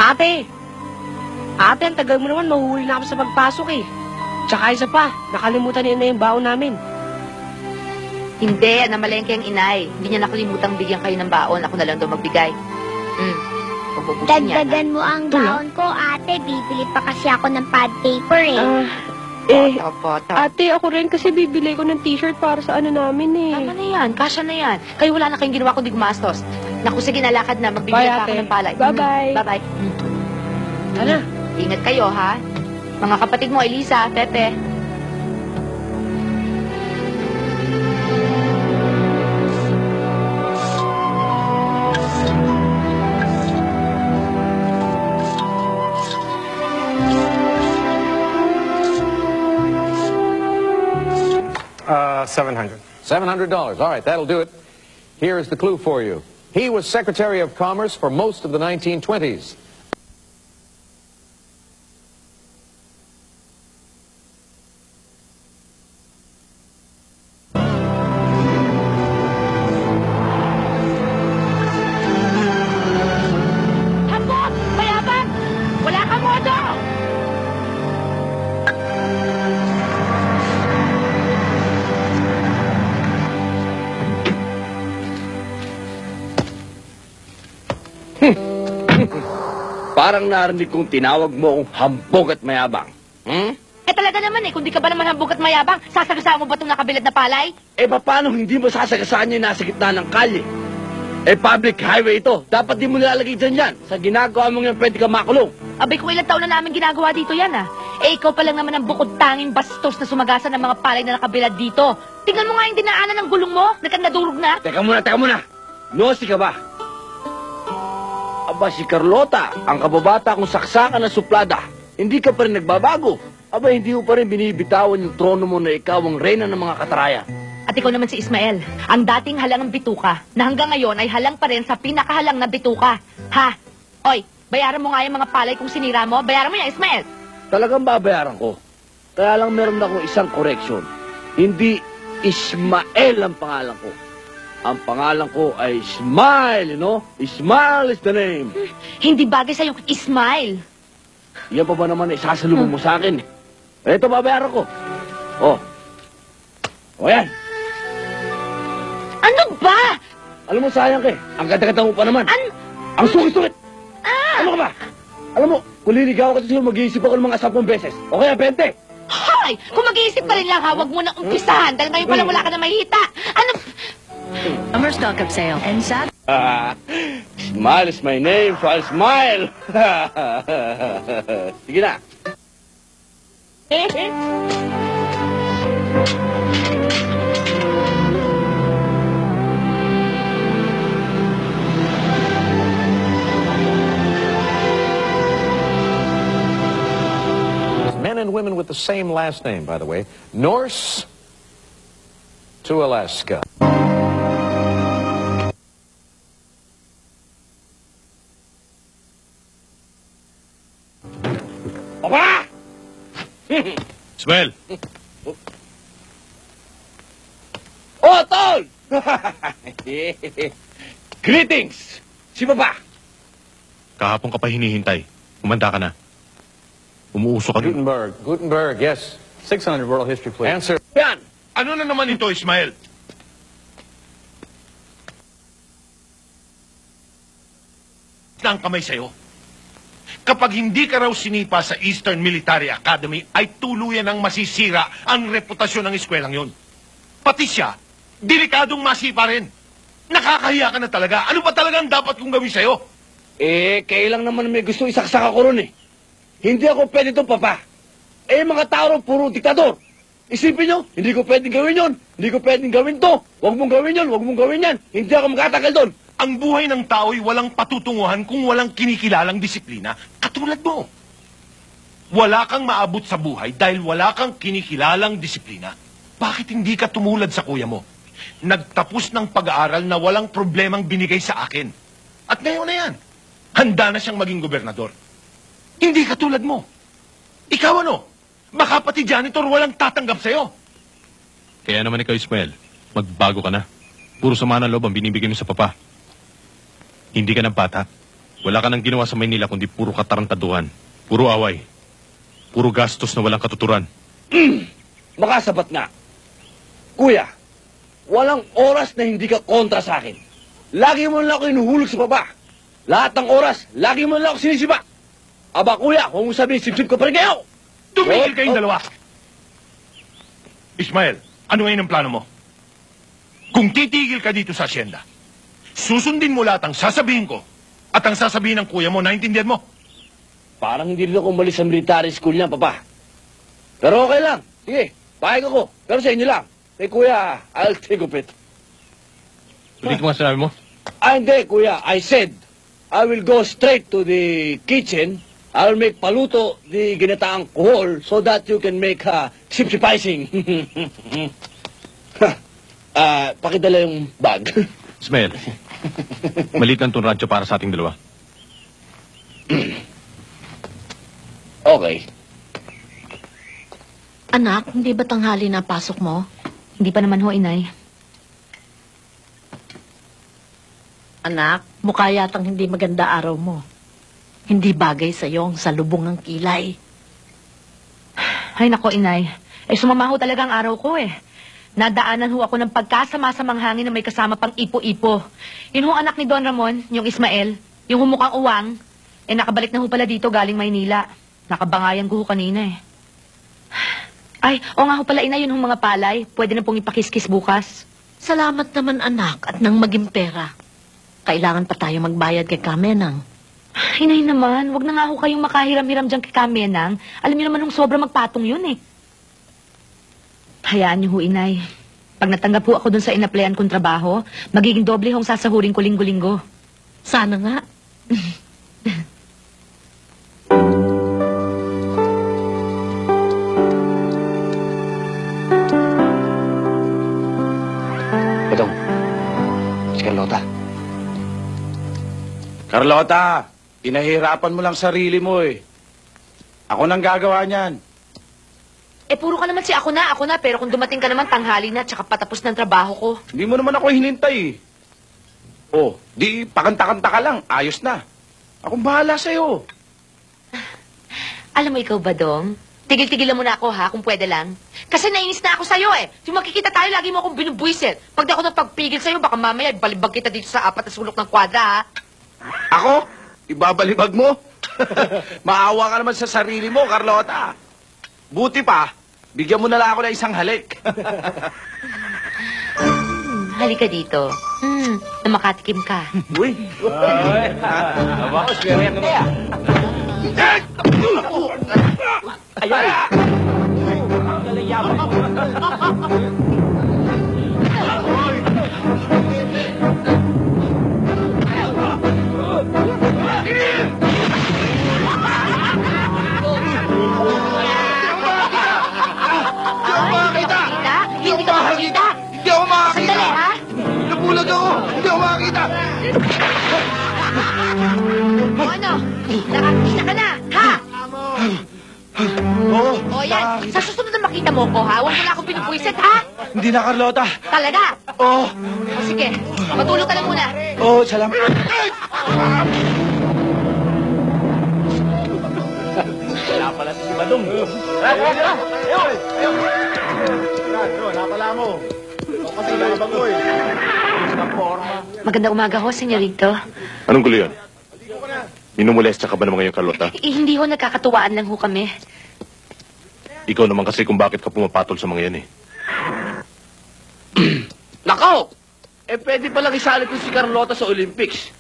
Ate! Ate, ang tagal mo naman, mahuhuli na ako sa pagpasok eh. Tsaka isa pa, nakalimutan niya na yung baon namin. Hindi, namalengke ang inay. Hindi niya nakulimutang bigyan kayo ng baon. Ako na lang daw magbigay. Pagpupusin niya. Dagdagan mo ang baon ko, ate. Bibili pa kasi ako ng pad paper Pota. Ate, ako rin kasi bibili ko ng t-shirt para sa ano namin eh. Tama na yan. Kasya na yan. Kayo wala na kayong ginawa kundi gumastos. Naku, sige, nalakad na. Magbibigay Bye, pa ako ate. ng palay. Bye-bye. Bye-bye. Ano? Ingat kayo, ha? Mga kapatid mo, Elisa, Pepe. $700. $700. All right, that'll do it. Here's the clue for you. He was Secretary of Commerce for most of the 1920s. Hambot! Mayabang! Wala kang modo! Parang narinig kong tinawag mo akong hambog at mayabang. Eh talaga naman eh, kung di ka ba naman hambog at mayabang, sasagasaan mo ba itong nakabilad na palay? Eh, paano hindi mo sasagasaan yung nasa gitna ng kalye? Eh, public highway ito. Dapat di mo nilalagay dyan yan. Sa ginagawa mo yan, pwede ka makulong. Abay, kung ilang taon na namin ginagawa dito yan ah. Eh, ikaw pa lang naman ang bukod tanging bastos na sumagasan ng mga palay na nakabilad dito. Tingnan mo nga yung dinaanan ng gulong mo, nadurog na. Teka muna. Nosy ka ba? Aba, si Carlota, ang kababata kong saksakan na suplada. Hindi ka pa rin nagbabago. Aba, hindi mo pa rin binibitawan yung trono mo na ikaw ang reyna ng mga kataraya. At ikaw naman si Ismael, ang dating halang ng bituka, na hanggang ngayon ay halang pa rin sa pinakahalang na bituka. Ha? Oy, bayaran mo nga yung mga palay kung sinira mo. Bayaran mo yan, Ismael. Talagang babayaran ko. Kaya lang meron akong isang correction. Hindi Ismael ang pangalan ko. Ang pangalan ko ay Smile, you know? Smile is the name. Hindi bagay sa'yo, Ismael. Yan pa ba naman isasalubong mo sa akin? Ito, babayaran ko. Oh. O yan. Ano ba? Alam mo, sayang ka eh. Ang ganda-ganda mo pa naman. Ang sukit-sukit. Ano ka ba? Alam mo, kung liligaw ka siguro, mag-iisip ako ng mga 10 beses. O kaya 20. Hoy! Kung mag-iisip ka rin lang, ha, wag mo na umpisahan. Dahil ngayon pala wala ka na mahita. Ano? Summer stock up sale. And sad. Smile is my name, so I'll smile. Sige na. Men and women with the same last name, by the way. Norse to Alaska. Opa! Swell, Oh, tol! Greetings! Si Baba. kahapon ka pa hinihintay. Umanda ka na. Umuusok ka na. Gutenberg, yes. 600 world history, please. Answer. Yan! Ano na naman ito, Ismael? Ang kamay sa'yo. Kapag hindi ka raw sinipa sa Eastern Military Academy, ay tuluyan ang masisira ang reputasyon ng eskwelang yon. Pati siya, delikadong masipa rin. Nakakahiya ka na talaga. Ano ba talagang dapat kong gawin sa'yo? Eh, kailang naman may gusto isaksak ako ron eh. Hindi ako pwede itong papa. Eh, mga tao ron, puro diktador. Isipin nyo, hindi ko pwedeng gawin yon. Hindi ko pwedeng gawin to. Huwag mong gawin yon, huwag mong gawin yan. Hindi ako magtatagal doon. Ang buhay ng tao'y walang patutunguhan kung walang kinikilalang disiplina. Katulad mo. Wala kang maabot sa buhay dahil wala kang kinikilalang disiplina. Bakit hindi ka tumulad sa kuya mo? Nagtapos ng pag-aaral na walang problemang binigay sa akin. At ngayon na yan, handa na siyang maging gobernador. Hindi katulad mo. Ikaw ano? Baka pati janitor walang tatanggap sa'yo. Kaya naman ikaw, Ismael, magbago ka na. Puro sama ng loob ang binibigay mo sa papa. Hindi ka ng bata. Wala ka nang ginawa sa Maynila kundi puro katarantaduhan, puro away, puro gastos na walang katuturan. Makasabat nga. Kuya, walang oras na hindi ka kontra sa akin. Lagi mo lang ako inuhulog sa baba. Lahat ng oras, lagi mo lang ako sinisiba. Aba kuya, kung sabihin, sip-sip ka pa rin kayo. Tumigil kayong dalawa! Ismael, ano ngayon ang plano mo? Kung titigil ka dito sa asyenda, susundin mo lahat ang sasabihin ko at ang sasabihin ng kuya mo, naintindihan mo? Parang hindi rin ako umalis sa military school niya, papa. Pero okay lang. Sige, pahig ako. Pero sa inyo lang. Kay kuya, I'll take of it. Ulit mo nga sinabi mo? Hindi, kuya. I said, I will go straight to the kitchen. I'll make paluto the ginataang kuhol so that you can make sip-sipicing. Pakidala yung bag. Ismael, maliit lang itong radyo para sa ating dalawa. Okay. Anak, hindi ba tanghali na pasok mo? Hindi pa naman ho, inay. Anak, mukha yatang hindi maganda araw mo. Hindi bagay sa'yo ang salubong ng kilay. Ay, nako, inay. Sumama ho talaga ang araw ko eh. Nadaanan ho ako ng pagkasama-samang hangin na may kasama pang ipo-ipo. Yun ho anak ni Don Ramon, yung Ismael, yung humukhang uwang, nakabalik na ho pala dito galing Maynila. Nakabangayan ko ho kanina eh. Ay, o nga ho pala, inay, yun hong mga palay. Pwede na pong ipakiskis bukas. Salamat naman anak at nang maging pera. Kailangan pa tayo magbayad kay Kamenang. Inay naman, wag na nga ho kayong makahiram-hiram dyan kay Kamenang. Alam niyo naman nung sobra magpatong yun eh. Hayaan niyo ho, inay. Pag natanggap ho ako dun sa inaplayan kong trabaho, magiging doble hong sasahurin ko linggo-linggo. Sana nga. Badong, si Carlota. Carlota, pinahirapan mo lang sarili mo eh. Ako nang gagawa niyan. Puro ka naman si ako na, pero kung dumating ka naman tanghali na, tsaka patapos ng trabaho ko. Hindi mo naman ako hinintay eh. Oh, di pakanta-kanta ka lang, ayos na. Akong bahala sa'yo. Alam mo ikaw ba, Dong? Tigil-tigilan mo na ako, ha, kung pwede lang. Kasi nainis na ako sa'yo, eh. Yung makikita tayo, lagi mo akong binubuisit. Pag di ako nagpagpigil sa'yo, baka mamaya balibag kita dito sa 4 na sulok ng kwadra, ha? Ako? Ibabalibag mo? Maawa ka naman sa sarili mo, Carlota. Buti pa, bigyan mo na lang ako ng isang halik. Halika dito. Na makatikim ka. Uy! Aba ko, swere yan kaya. Ayan! Hindi ka makakita! Hindi ako makakita! Sandali, ha? Nabulag ako! Hindi ako makakita! O ano? Nakakita ka na, ha? Oo! O yan, sa susunod na makita mo ko, ha? Huwag mo na akong pinupuisit, ha? Hindi na, Carlota! Talaga? Oo! O sige, matulog ka lang muna. Oo, salamat! Wala pala si Badong. Napala mo. Kasi nabang mo eh. Magandang umaga ho, senyorito. Anong gulo yun? Minumulestya ka ba naman ngayon, Carlota? Hindi ho, nagkakatuwaan lang ho kami. Ikaw naman kasi kung bakit ka pumapatol sa mga yan eh. Nako! Pwede palang isali ko si Carlota sa Olympics.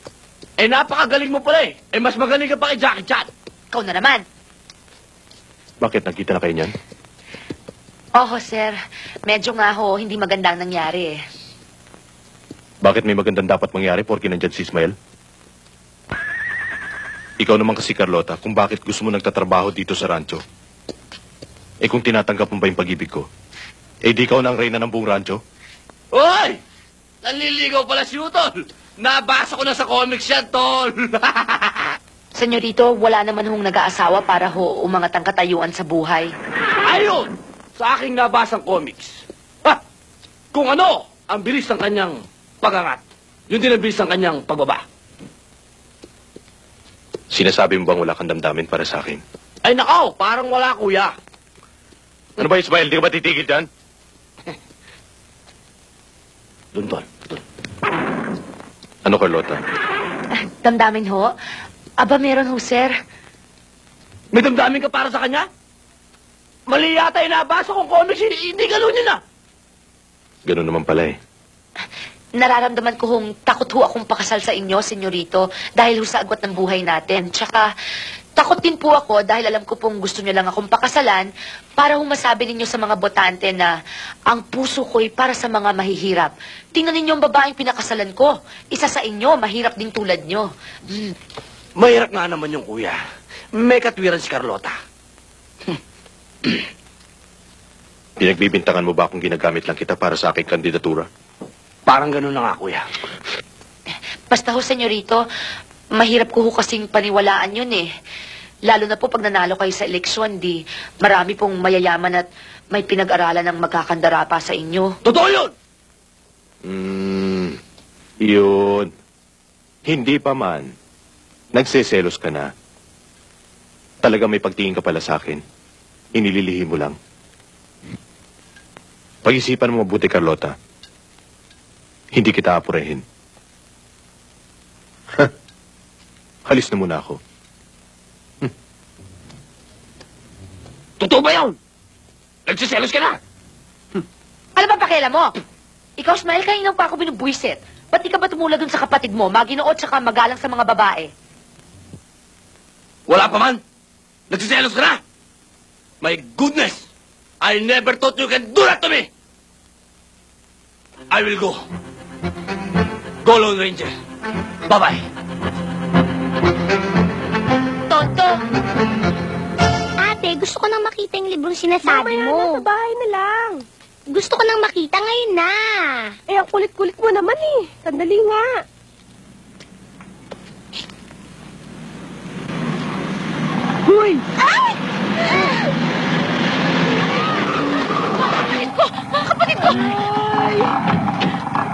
Napakagaling mo pala eh. Mas magaling ka pa kay Jackie Chan. Ikaw na naman. Bakit nagkita na kayo niyan? Oho, sir. Medyo nga ho, hindi magandang nangyari eh. Bakit may magandang dapat mangyari porke nandyan si Ismael? Ikaw naman kasi, Carlota, kung bakit gusto mo nagtatrabaho dito sa rancho. Kung tinatanggap mo ba yung pag-ibig ko, di ikaw na ang reyna ng buong rancho? Hoy! Naliligaw pala si Utol. Nabasa ko na sa comics yan, Tol. Senyorito, wala naman hong nag-aasawa para ho umangat ang katayuan sa buhay. Ayun! Sa aking nabasang comics. Ha! Kung ano ang bilis ng kanyang pagangat, yun din ang bilis ng kanyang pagbaba. Sinasabi mo bang wala kang damdamin para sa akin? Ay nakaw, parang wala kuya. Ano ba, Ismael? Di ka ba titigil dyan? Doon. Ano, Carlota? Damdamin ho? Aba, meron ho, sir. May damdamin ka para sa kanya? Mali yata inabasa kong comics, hindi ganun yun ah. Ganun naman pala eh. Nararamdaman ko hong takot ho akong pakasal sa inyo, senyorito, dahil ho sa agwat ng buhay natin. Tsaka, takot din po ako dahil alam ko pong gusto niyo lang akong pakasalan para ho masabi ninyo sa mga botante na ang puso ko'y para sa mga mahihirap. Tingnan ninyo ang babaeng pinakasalan ko. Isa sa inyo, mahirap ding tulad nyo. Mahirap nga naman yung kuya. May katwiran si Carlota. Pinagbibintangan mo ba kung ginagamit lang kita para sa aking kandidatura? Parang ganun na nga kuya. Basta ho, senyorito, mahirap ko ho kasing paniwalaan yun eh. Lalo na po pag nanalo kayo sa eleksyon, di marami pong mayayaman at may pinag-aralan ng magkakandara pa sa inyo. Totoo yun! Yun. Hindi pa man. Nagseselos ka na. Talaga may pagtingin ka pala sa akin. Inililihim mo lang. Pag-isipan mo mabuti, Carlota. Hindi kita apurehin. Halis na muna ako. Totoo ba yun? Nagsiselos ka na? Ano ba pakialam mo? Ikaw, Ismael, kanina pa ako binubuisit. Ba't di ka ba tumula dun sa kapatid mo, maginood saka magalang sa mga babae? Wala pa man. Nagsiselos ka na? My goodness! I never thought you can do that to me! I will go. Go, Lone Ranger. Bye-bye. Tonto! Ate, gusto ko nang makita yung librong sinasabi Mamaya mo. na, sa bahay na lang. Gusto ko nang makita ngayon na. Eh, ang kulit-kulit mo naman eh. Sandali nga. Hoy! Ay! Mga kapatid ko!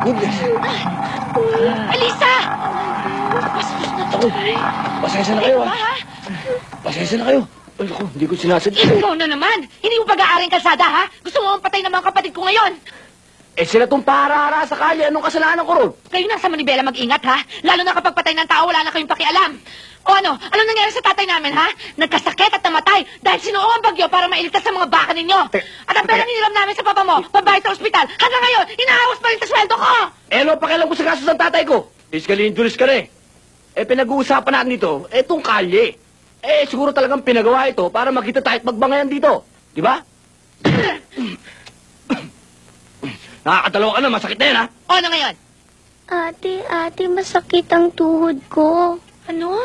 Goodness. Elisa! Bastos na to. Pasensya na kayo, ha? Pasensya na kayo. Ay, naku, hindi ko sinasadya. Ikaw na naman! Hindi mo pag-aaring kalsada, ha? Gusto mo patay ng mga kapatid ko ngayon? Eh, sila tong para-hara sa kalye. Anong kasalanan ko ron? Kayo na sa Manibela mag-ingat, ha? Lalo na kapag patay ng tao, wala na kayong pakialam. O ano? Anong nangyari sa tatay namin, ha? Nagkasakit at namatay dahil sinuong ang bagyo para mailigtas sa mga baka ninyo. At ang perang inilam namin sa papa mo, pambayad sa ospital, hanggang ngayon, inaawas pa rin sa sweldo ko! Eh, ano pakialam ko sa kaso ng tatay ko? Physically injuries ka na eh. Eh, pinag-uusapan natin dito, etong kalye. Eh, siguro talagang pinagawa ito para makita tayo at magbangayan dito. Di ba? Nakakadalawa ka na, masakit na yan, ha? O ano ngayon? Ate, masakit ang tuhod ko. Ano?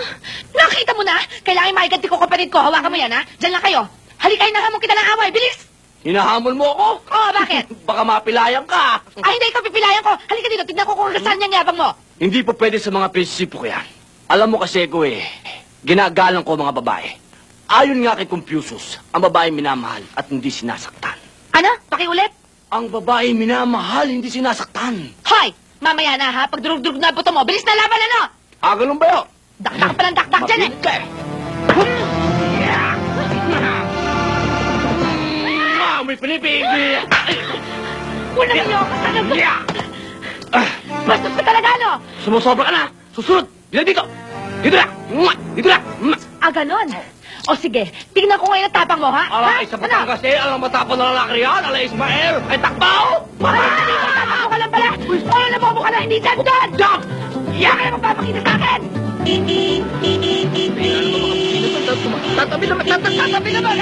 Nakita mo na? Kailangan maiganti ko kapatid ko. Hawakan mo yan, ha? Diyan lang kayo. Halika, hinahamon kita ng away. Bilis! Hinahamon mo ako? Oo, bakit? Baka mapilayan ka. Ay, hindi ikaw pipilayan ko. Halika dito, tignan ko kung kasal niyang yabang mo. Hindi po pwede sa mga prinsipo ko yan. Alam mo kasi ko ginagalang ko mga babae. Ayon nga kay Confucius, ang babae minamahal at hindi sinasaktan. Ano? Pakiulit? Ang babae minamahal, hindi sinasaktan. Hoy! Mamaya na, ha? Pag durug-durug na buto mo, bilis na laban, ano? Ganun ba yun? Dakdak pa ng dakdak dyan, eh. Mabilis ka eh. May pinipigil. Una ninyo ako sa nag... Bastos ka talaga, ano? Sumusobra ka na. Susunod. Dito. Dito na. Dito na. Ganon. O sige, tingnan ko ngayon ang tapang mo, ha? Alay, sa Batangas eh. Alang matapon na lalaki yan. Alay, Ismael. Ay, takbaw. Tapang ka lang pala! Ano na mo ka na hindi dyan! Jump! Yan ka na magpapakita sa akin! Tatabi naman. Tatabi naman.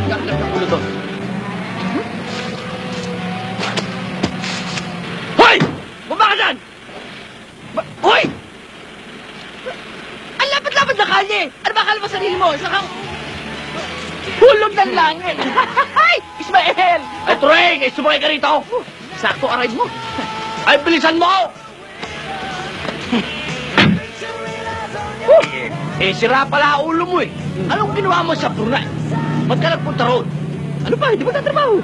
Gagdag ang ulo to. Hoy! Bumaba ka dyan! Hoy! Ang lapad-lapad na kalye! Ano ba akala mo sarili mo? Isa kang... Hulog ng langit! Ay! Ismael! Ay, Turing! Ay, sumakay ka rito! Sakto arrive mo! Ay, bilisan mo! Sira pala ang ulo mo eh. Anong ginawa mo sa Brunei? Ba't ka nagpunta roon? Ano ba? Hindi ba tatrabaho?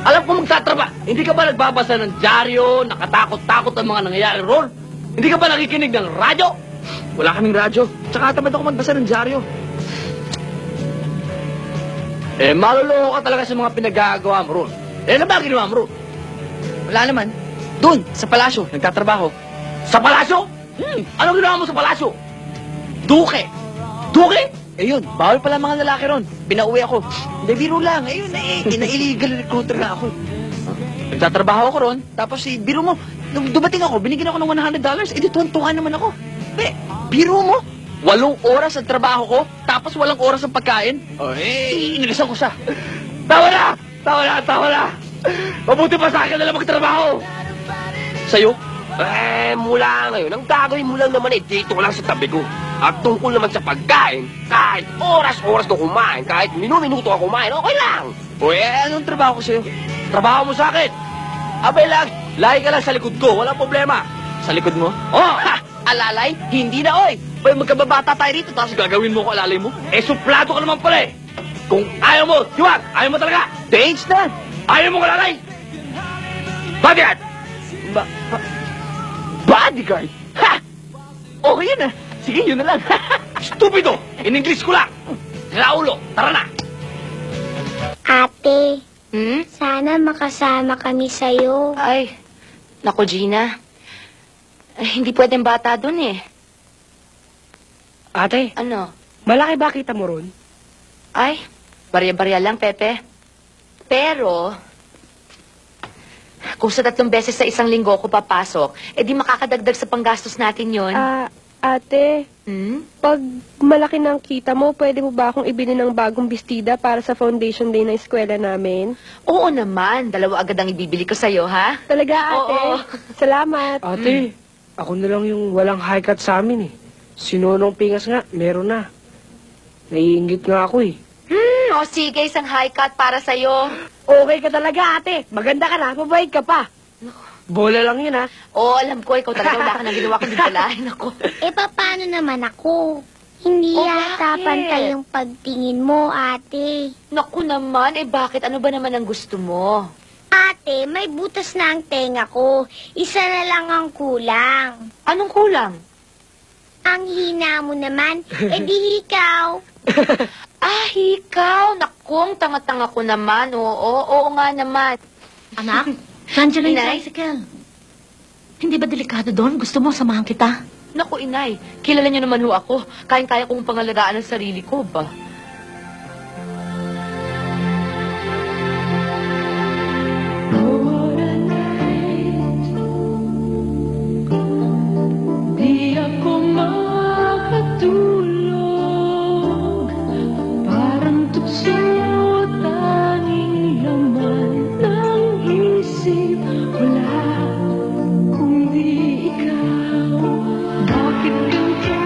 Alam ko magtatrabaho. Hindi ka ba nagbabasa ng dyaryo, nakatakot-takot ang mga nangyayari roon? Hindi ka ba nakikinig ng radyo? Wala kaming radyo. Tsaka tamad ako magbasa ng dyaryo. Maluloko ka talaga sa mga pinagagawa mo ron. Ano ba ginawa mo ron? Wala naman. Doon, sa palasyo, nagtatrabaho. Sa palasyo? Anong ginawa mo sa palasyo? Duke. Duke? Yun, bawal pala mga lalaki ron. Pinauwi ako. Hindi, biro lang. Ina-illegal recruiter na ako. Nagtatrabaho ako ron, tapos biro mo, nung dumating ako, binigyan ako ng $100, tuwan-tuwa naman ako. Biro mo? 8 oras ang trabaho ko, tapos walang oras ang pagkain? Inilisan ko siya. Tawa na! Mabuti pa sa akin na lang magtrabaho. Sa'yo? Mula ngayon, ang gagawin mo lang naman dito lang sa tabi ko. At tungkol naman sa pagkain, kahit oras-oras na kumain, kahit minuto ka kumain, okay lang. Anong trabaho ko sa'yo? Trabaho mo sa akin? Abay lang, lahi ka lang sa likod ko, walang problema. Sa likod mo? Alalay? Hindi na, oy! Magkababata tayo rito, tapos gagawin mo ko alalay mo? Suplado ka naman pala eh! Kung ayaw mo, Diwag, ayaw mo talaga! Thanks na! Ayaw mo alalay! Bodyguard! Bodyguard? Ha! Okay yun ah! Sige, yun na lang! Stupido! In English ko lang! Raulo, tara na! Ate, sana makasama kami sa'yo. Ay, naku Gina. Hindi pwedeng bata dun eh. Ate, Ano? malaki ba kita mo ron? Ay, barya-barya lang, Pepe. Pero, kung sa 3 beses sa isang linggo ako papasok, di makakadagdag sa panggastos natin yon. Ate, pag malaki ng kita mo, pwede mo ba akong ibili ng bagong bestida para sa foundation day ng eskwela namin? Oo naman, 2 agad ang ibibili ko sa'yo, ha? Talaga, ate? Oo. Salamat. Ate, ako na lang yung walang high cut sa amin eh. Sinunong pingas nga, meron na. Naiingit nga ako eh. O sige, isang high cut para sa'yo. Okay ka talaga, ate. Maganda ka na, mabait ka pa. Bola lang yun, ha? Oo, alam ko, ikaw talaga wala ka nang ginawa kundi dalahin ako. Paano naman ako? Hindi yata bakit? pantay yung pagtingin mo, ate. Naku naman, bakit? Ano ba naman ang gusto mo? Ate, may butas na ang tenga ko. Isa na lang ang kulang. Anong kulang? Ang hina mo naman, di ikaw. Ikaw! Naku, ang tanga-tanga ko naman. Oo nga naman. Anak, nandiyan na yung Inay? tricycle. Hindi ba delikado doon? Gusto mo samahan kita? Naku, inay, kilala niyo naman ho ako. Kayang-kaya kong pangalagaan ang sarili ko ba? Di ako makatulog, parang tukso tanging laman ng isip. Wala kundi ikaw. Bakit ganito?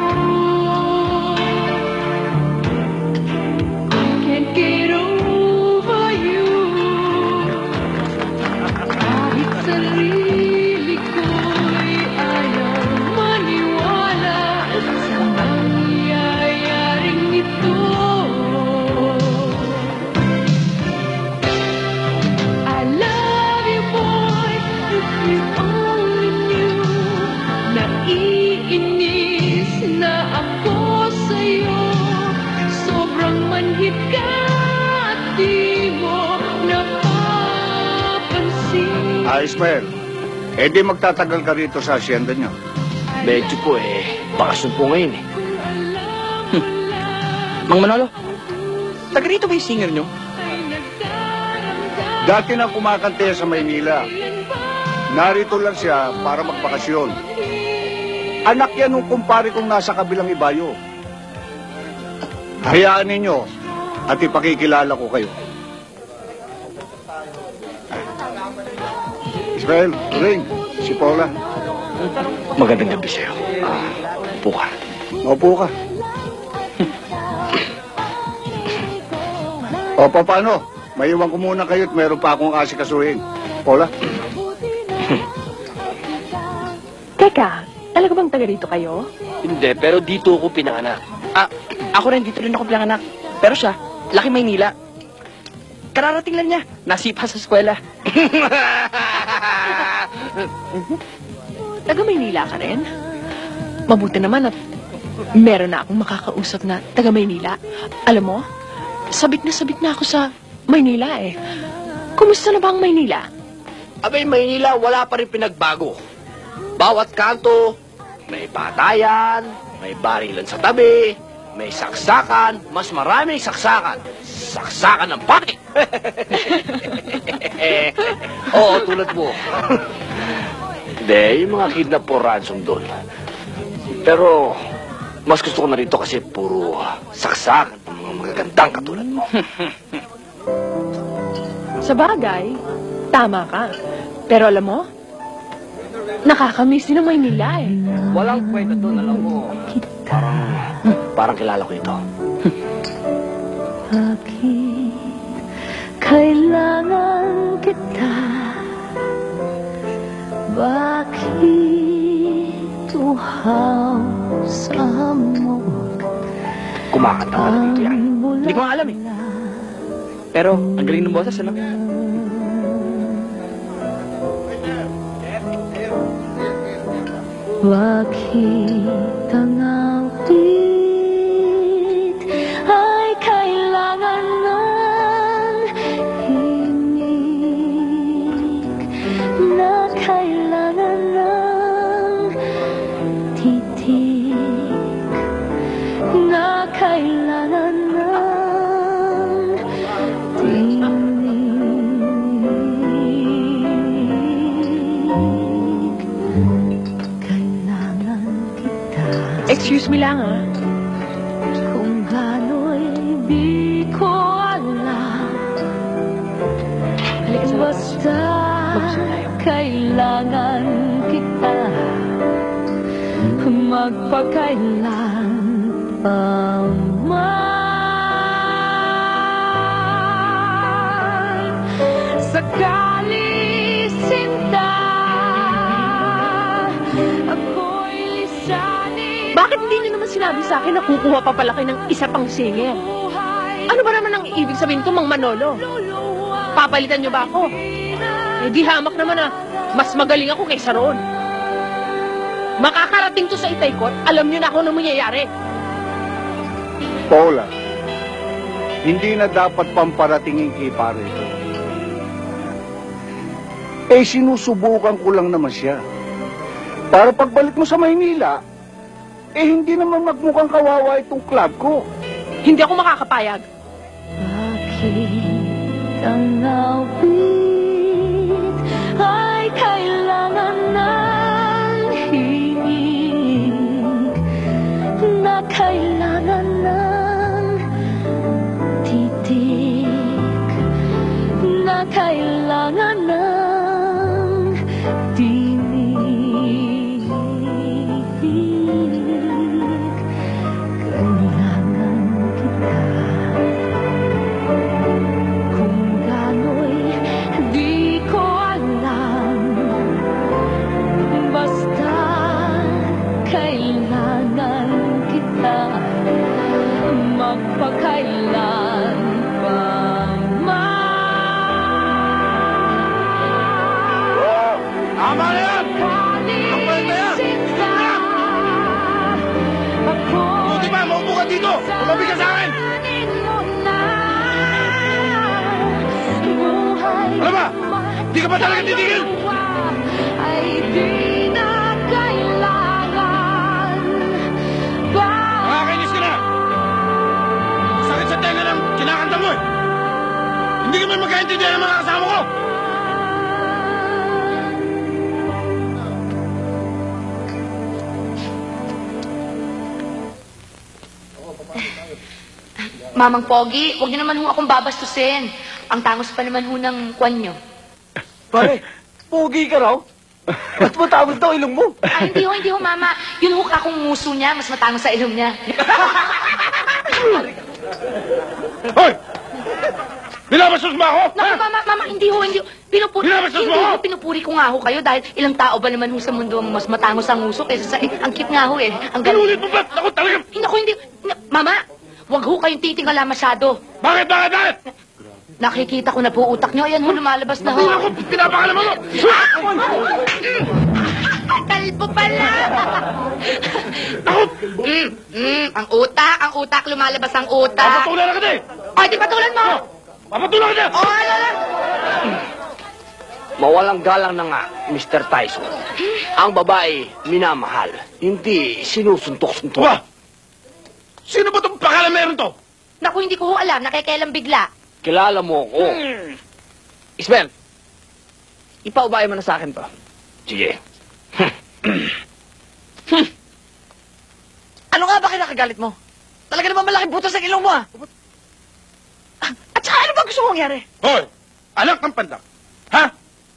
I can't get over you. Kahit sarili ko'y ayaw maniwala sa nangyayaring ito. I love you, boy, if you only knew. Naiinis na ako sa'yo. Sobrang manhid ka at di mo napapansin. Ismael, di magtatagal ka rito sa asyenda niyo. Medyo po bakasyon po ngayon eh. Mang Manolo, taga rito ba yung singer nyo? Dati na kumakante sa Maynila. Narito lang siya para magbakasyon. Anak yan nung kumpare kong nasa kabilang ibayo. Hayaan ninyo at ipakikilala ko kayo. Ismael, Ring, si Paula. Magandang gabi sa'yo. Upo ka. Maupo ka. O, paano? Maiwan ko muna kayo at meron pa akong asikasuhin. Paula? Teka, talaga bang taga dito kayo? Hindi, pero dito ako pinanganak. Ako rin, dito rin ako pinanganak. Pero siya, laki Maynila. Kararating lang niya, nasipa sa eskwela. taga Maynila ka rin? Mabuti naman at meron na akong makakausap na taga Maynila. Alam mo, sabik na ako sa Maynila eh. Kumusta na ba ang Maynila? Abay, Maynila, wala pa rin pinagbago. Bawat kanto, may batayan, may barilan sa tabi, may saksakan, mas maraming saksakan. Saksakan ng pati! Oo, tulad mo. Hindi, yung mga kidnap po ransom doon. Pero, mas gusto ko na rito kasi puro saksakan ng mga magagandang katulad mo. Sa bagay, tama ka. Pero alam mo, nakakamiss din ang Maynila eh. Walang kwenta doon, alam mo. Parang kilala ko ito. Bakit kailangan kita? Bakit uhaw sa hamog? Kumakanta ka na dito yan. Hindi ko nga alam eh. Pero, ang galing ng boses, ano? Bakit ang awit ay kailangan ng himig na kailangan ng titig na kailangan ng tinig. Excuse me lang ah. Kung gano'y di ko alam, basta kailangan kita, magpakailan pa man. Sakali sinta, ako'y lisanin. Bakit hindi niyo naman sinabi sa akin na kukuha pa pala kayo ng isa pang singer? Ano ba naman ang ibig sabihin ko, Mang Manolo? Papalitan niyo ba ako? Eh di hamak naman ah. Mas magaling ako kaysa roon. Makakarating to sa Itaykot, alam niyo na ako na mangyayari. Paula, hindi na dapat pamparatingin kay pare ito. Eh, sinusubukan ko lang naman siya. Para pagbalik mo sa Maynila, eh, hindi naman magmukhang kawawa itong club ko. Hindi ako makakapayag. Bakit ang awit ay kailangan ng himig na kailangan ng titig na kailangan ng tinig. Kailangan kita. Kung gano'y di ko alam, basta kailangan kita, magpakailan pa man. Tama na yan! Kapalit na yan! Buti ba, maupo ka dito! Tumabi ka sa akin! Ano ba? Di ka ba talaga titigil? Ay di na kailangan ba? Nakakainis ka na! Sakit sa tenga ng kinakanta mo eh! Hindi ka man magkaintindihan ng mga kasama ko! Mamang Pogi, huwag niyo naman ho akong babastusin. Ang tangos pa naman ho ng kwan niyo. Pare, pogi ka raw? Ba't matangos daw ilong mo? Ay, hindi ho, Mama. Yun ho akong muso niya, mas matangos sa ilong niya. Hoy! Binabastos mo ako? Naku, Mama, hindi ho. Binabastos mo ako? Pinupuri ko nga ho kayo dahil ilang tao ba naman ho sa mundo ang mas matangos ang uso kaysa sa... ang cute nga ho eh. Ang Pinulit mo ba? Ako talaga... Naku, hindi. Mama, huwag ho kayong titingala masyado. Bakit? Nakikita ko na po utak niyo. Ayan ho, lumalabas na ho. Hindi ako pinapakalaman mo! kalbo pala! Ang utak, lumalabas ang utak. Papatulan na kita eh! Ay, di patulan mo! Papatulan kita! Oh, ano? Mawalang galang na nga, Mr. Tyson. Ang babae, minamahal. Hindi sinusuntok-suntok. Wah! Sino ba itong pakala meron to? Naku, hindi ko ho alam. Nakikialam bigla. Kilala mo ako. Ismael, ipaubayan mo na sa akin to. Sige. Ano nga ba kinakagalit mo? Talaga naman malaki butas ang ilong mo, ah. At saka ano ba gusto mong mangyari? Hoy! Anak ng pandak! Ha?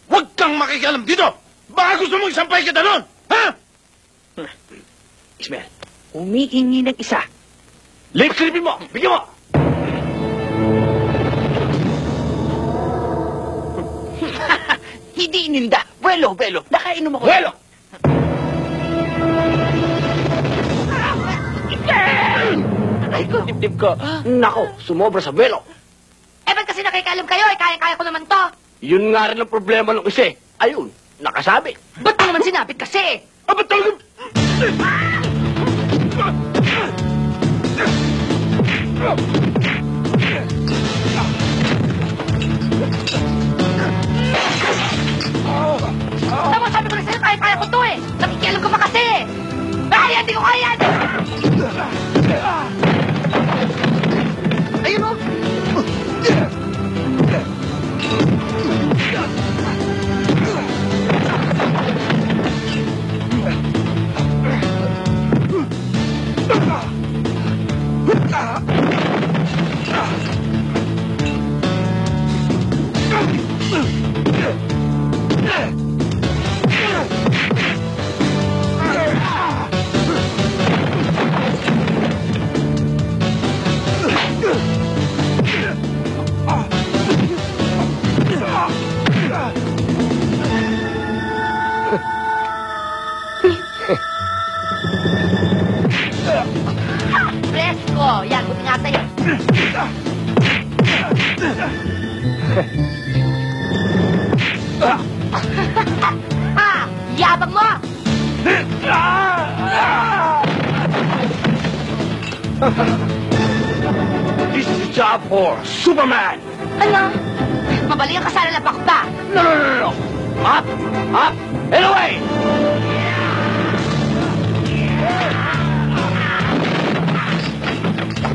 Huwag kang makikialam dito! Baka gusto mong isampay kita doon! Ha? Ismael, umiingi ng isa. Lip silipin mo! Bigyan mo! Hindi ininda. Buelo. Nakainom ako. Buelo! Ay ko, dip ko. Nako, sumobra sa belo. Eh, ba't kasi nakikialam kayo? Eh, kaya-kaya ko naman to. Yun nga rin ang problema ng isa. Ayun, nakasabi. Ba't mo naman sinabit kasi? Aba talaga! Tama, sabi ko na sa'yo, kaya-kaya ko to eh. Nakikialam ka pa kasi. Ay, hindi ko kaya yan. Ayun, oh. Presko! Yan, buti nga sa'yo. Ha! Yabang mo! This is a job for Superman! Ano? Mabali ang kasala na bakba. No! Up! And away!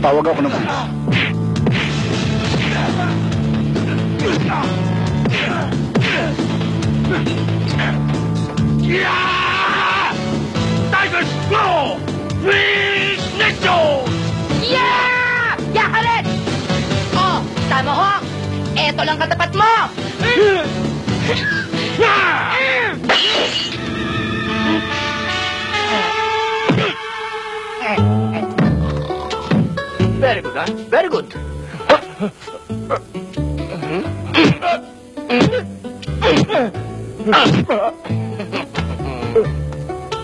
Tawag ako ng pulis. Yeah! Tigers go! Please, Necho! Yeah! Yakalit! Oh, tama ho. Eto lang katapat mo. Very good, ha? Very good.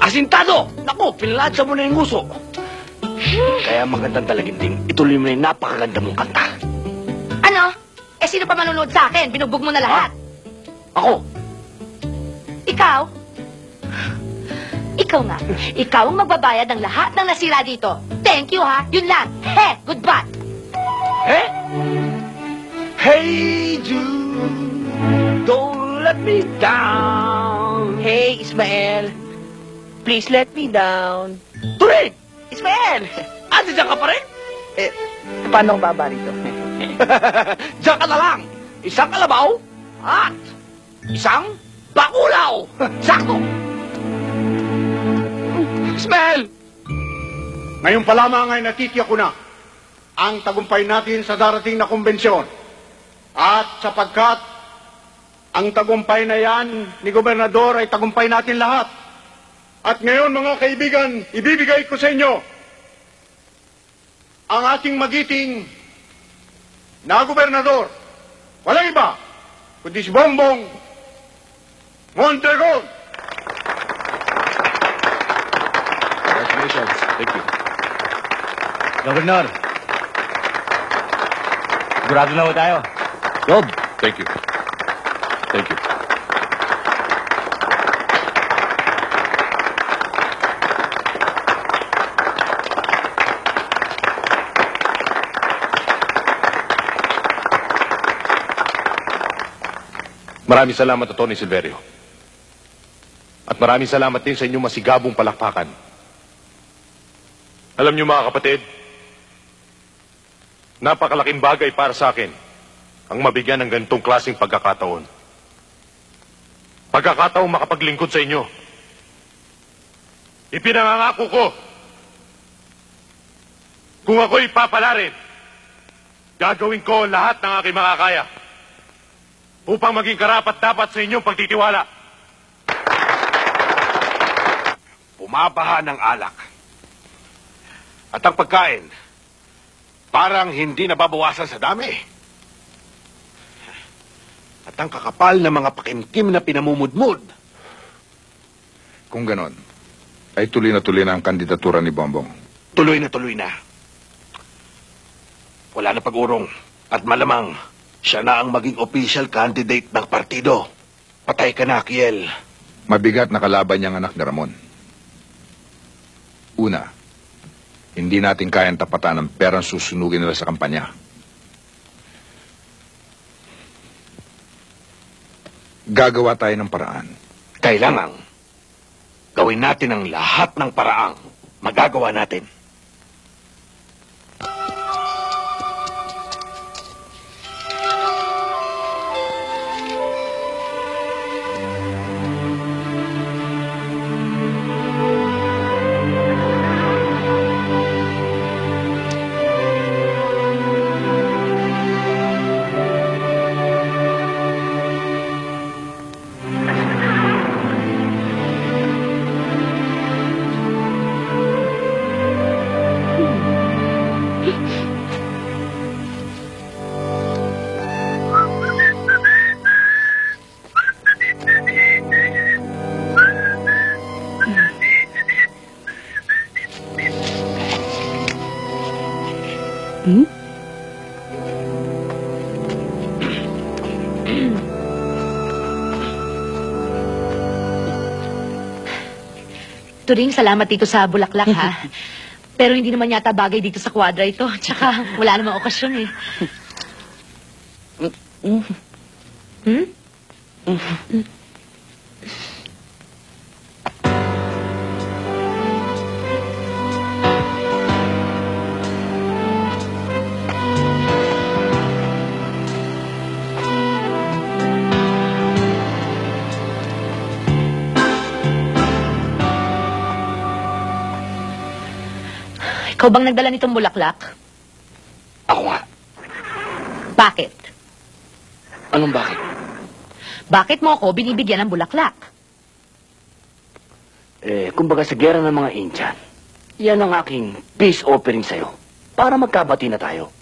Asintado! Naku, pinalaatsa mo na yung nguso. Kaya magandang talaginding, ituloy mo na yung napakaganda mong kanta. Ano? Eh, sino pa manunood sa akin? Binugbog mo na lahat. Ako, Ikaw? Ikaw nga. Ikaw ang magbabayad ng lahat ng nasira dito. Thank you, ha? Yun lang. He, goodbye. eh? Hey, Jude, don't let me down. Hey, Ismael. Please let me down. Tuloy! Ismael! Ate, diyan ka pa rin? Eh, paano ako baba rito? Diyan ka na lang. Isang kalabaw at isang bakulaw. Sakto. Ismael! Ngayon pa lamang ay nakikya ko na ang tagumpay natin sa darating na kumbensyon. At sapagkat ang tagumpay na yan ni Gobernador ay tagumpay natin lahat. At ngayon mga kaibigan, ibibigay ko sa inyo ang ating magiting na Gobernador. Walang iba, kundi si Bongbong Mondragon. Congratulations. Thank you. Governor. Sigurado na ho tayo. Job. Thank you. Thank you. Maraming salamat, Atty. Silverio. At maraming salamat din sa inyong masigabong palakpakan. Alam niyo mga kapatid, napakalaking bagay para sa akin ang mabigyan ng ganitong klaseng pagkakataon. Pagkakataong makapaglingkod sa inyo. Ipinangangako ko, kung ako'y papalarin, gagawin ko lahat ng aking makakaya upang maging karapat-dapat sa inyong pagtitiwala. Pumabaha ng alak. At ang pagkain, parang hindi nababawasan sa dami. At ang kakapal na mga pakimkim na pinamumudmud. Kung ganon, ay tuloy na ang kandidatura ni Bongbong. Tuloy na. Wala na pag-urong. At malamang, siya na ang maging official candidate ng partido. Patay ka na, Kiel. Mabigat na kalaban niyang anak ni Ramon. Una, hindi natin kayang tapatan ang perang susunugin nila sa kampanya. Gagawa tayo ng paraan. Kailangan gawin natin ang lahat ng paraang magagawa natin. Turing, salamat dito sa bulaklak, ha? Pero hindi naman yata bagay dito sa kwadra ito. Tsaka, wala namang okasyon, eh. Hmm? Ikaw bang nagdala nitong bulaklak? Ako nga. Bakit? Anong bakit? Bakit mo ako binibigyan ng bulaklak? Kumbaga sa gera ng mga Indian, yan ang aking peace offering sa'yo. Para magkabati na tayo.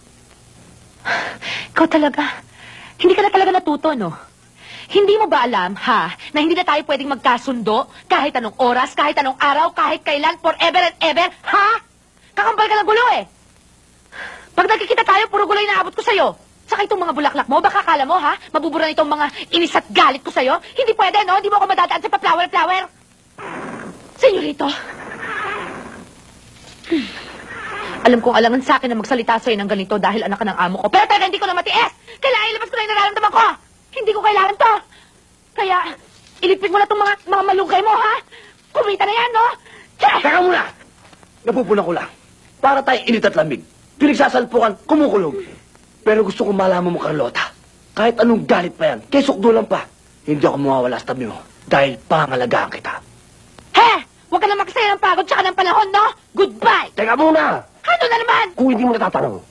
Ikaw talaga. Hindi ka na talaga natuto, no? Hindi mo ba alam, ha, na hindi na tayo pwedeng magkasundo kahit anong oras, kahit anong araw, kahit kailan, forever and ever, ha? Kakambal ka ng gulo, eh. Pag nagkikita tayo, puro gulo inaabot ko sa'yo. Saka itong mga bulaklak mo, baka akala mo, ha? Mabubura na itong mga inis at galit ko sa'yo. Hindi pwede, no? Hindi mo ako madadaan sa pa-flower-flower. Senyorito. Alam kong alangan sa akin na magsalita sa'yo ng ganito dahil anak ka ng amo ko. Pero talaga hindi ko na matiis. Kailangan ilabas ko na yung nararamdaman ko. Hindi ko kailangan to. Kaya, ilipin mo na itong mga malunggay mo, ha? Kumita na yan, no? Teka muna! Napupunan ko lang. Para tayo init at lamig. Pinagsasalpukan, kumukulog. Pero gusto kong malaman mo, Carlota. Kahit anong galit pa yan, kay sukdulan pa, hindi ako mawawala sa tabi mo. Dahil pangalagaan kita. He! Huwag ka na makasaya ng pagod tsaka ng panahon, no? Goodbye! Teka muna! Ano na naman? Kung hindi mo natatanong,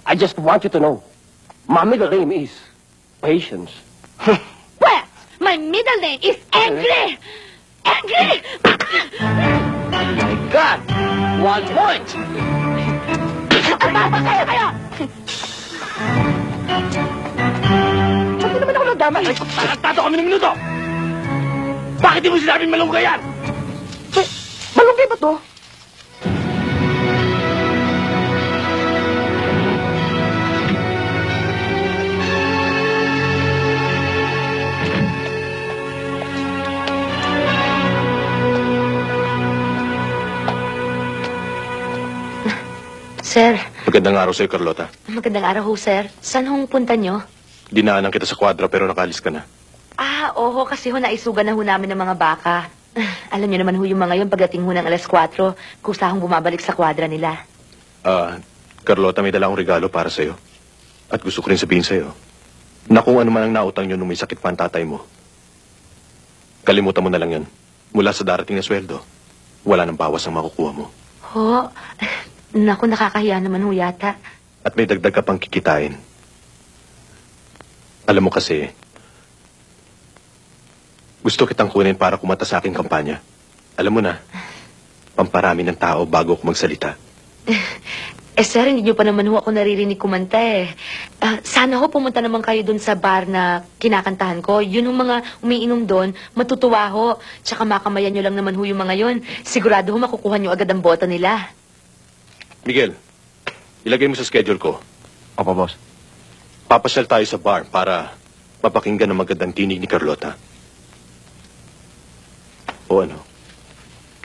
I just want you to know, my middle name is Patience. Well, my middle name is Angry! Angry! My God! 1 point! Papasaya kayo! Ba't naman ako nagdamay? Tato kami ng minuto! Bakit di mo sinabing malunggay yan? Malunggay ba to? Sir, Magandang araw sa'yo, Carlota. magandang araw ho, sir. Saan hong punta nyo? Dinaanan kita sa kwadra pero nakaalis ka na. Oho, kasi ho, naisugan na ho namin ng mga baka. Alam niyo naman ho yung mga yun, pagdating ho ng alas 4, kusa hong bumabalik sa kwadra nila. Carlota, may dala akong regalo para sa'yo. At gusto ko rin sabihin sa'yo, na kung ano man ang nautang nyo nung may sakit pa ang tatay mo, kalimutan mo na lang yan. Mula sa darating na sweldo, wala nang bawas ang makukuha mo. Ho, naku, nakakahiya naman ho yata. At may dagdag ka pang kikitain. Alam mo kasi, gusto kitang kunin para kumata sa aking kampanya. Alam mo na, pamparami ng tao bago ako magsalita. Sir, hindi niyo pa naman ho ako naririnig kumanta eh. Sana ho pumunta naman kayo dun sa bar na kinakantahan ko. Yun yung mga umiinom doon, matutuwa ho. Tsaka makamayan niyo lang naman ho yung mga yun. Sigurado ho makukuha niyo agad ang boto nila. Miguel, ilagay mo sa schedule ko. Opo, boss. Papasyal tayo sa bar para mapakinggan ang magandang tinig ni Carlota. O ano?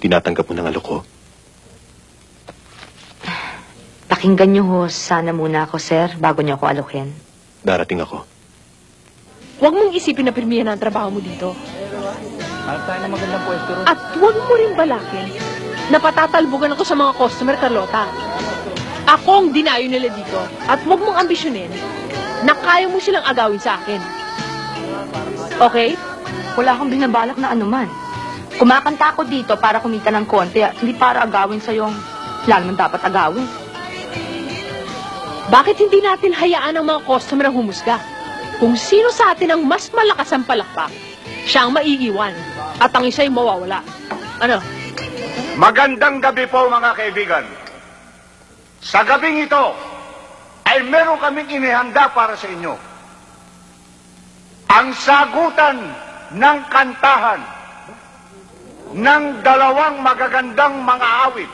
Tinatanggap mo ng alok ko? Pakinggan niyo ho sana muna ako, sir, bago niyo ako alokin. Darating ako. Huwag mong isipin na pirmihan ang trabaho mo dito. Hanap tayo ng magandang pwesto ron. At huwag mo rin balakin na patatalbugan ako sa mga customer, Carlota. Ako ang dinayo nila dito. At huwag mong ambisyonin na kaya mo silang agawin sa akin. Okay? Wala akong binabalak na anuman. Kumakanta ako dito para kumita ng konti at hindi para agawin sa yung lalo man dapat agawin. Bakit hindi natin hayaan ang mga customer ang humusga? Kung sino sa atin ang mas malakas ang palakpak, siya ang maiiwan at ang isa'y mawawala. Ano? Magandang gabi po mga kaibigan. Sa gabing ito ay meron kaming inihanda para sa inyo. Ang sagutan ng kantahan ng dalawang magagandang mga awit.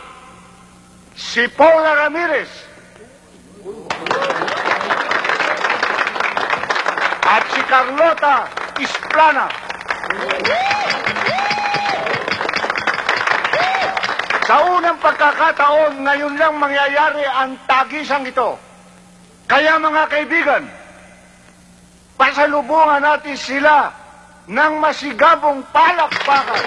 Si Paula Ramirez at si Carlota Isplana. Sa unang pagkakataon, ngayon lang mangyayari ang tagisang ito. Kaya mga kaibigan, pasalubungan natin sila ng masigabong palakpakan.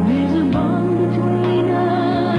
There's a bond between us.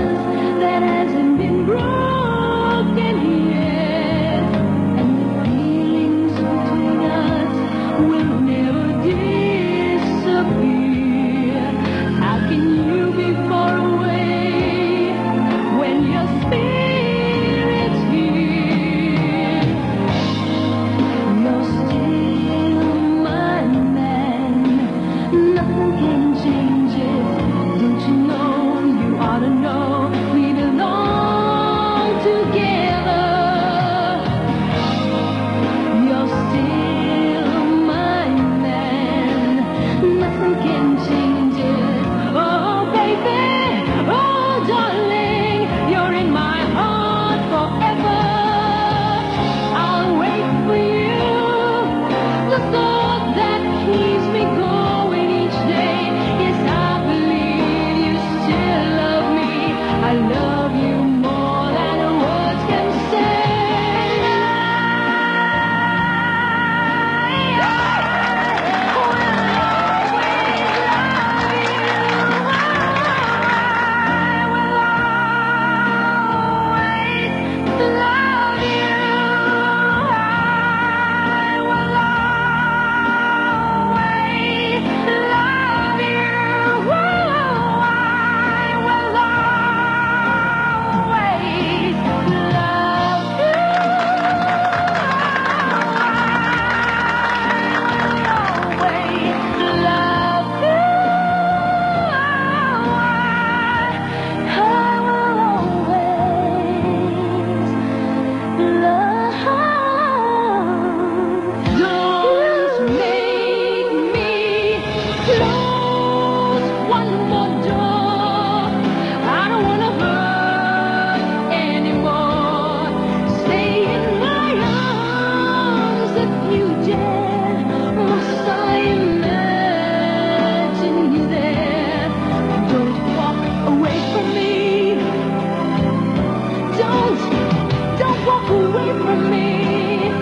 walk away from me.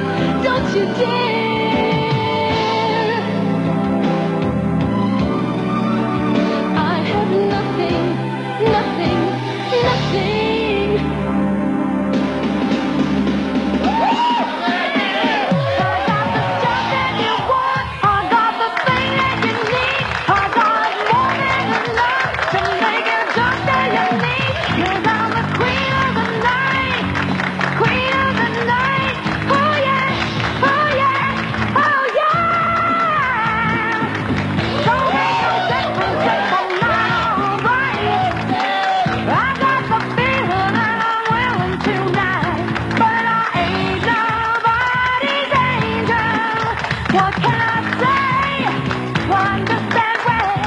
Don't you dare. I have nothing, nothing, nothing. What can I say? One to stand with.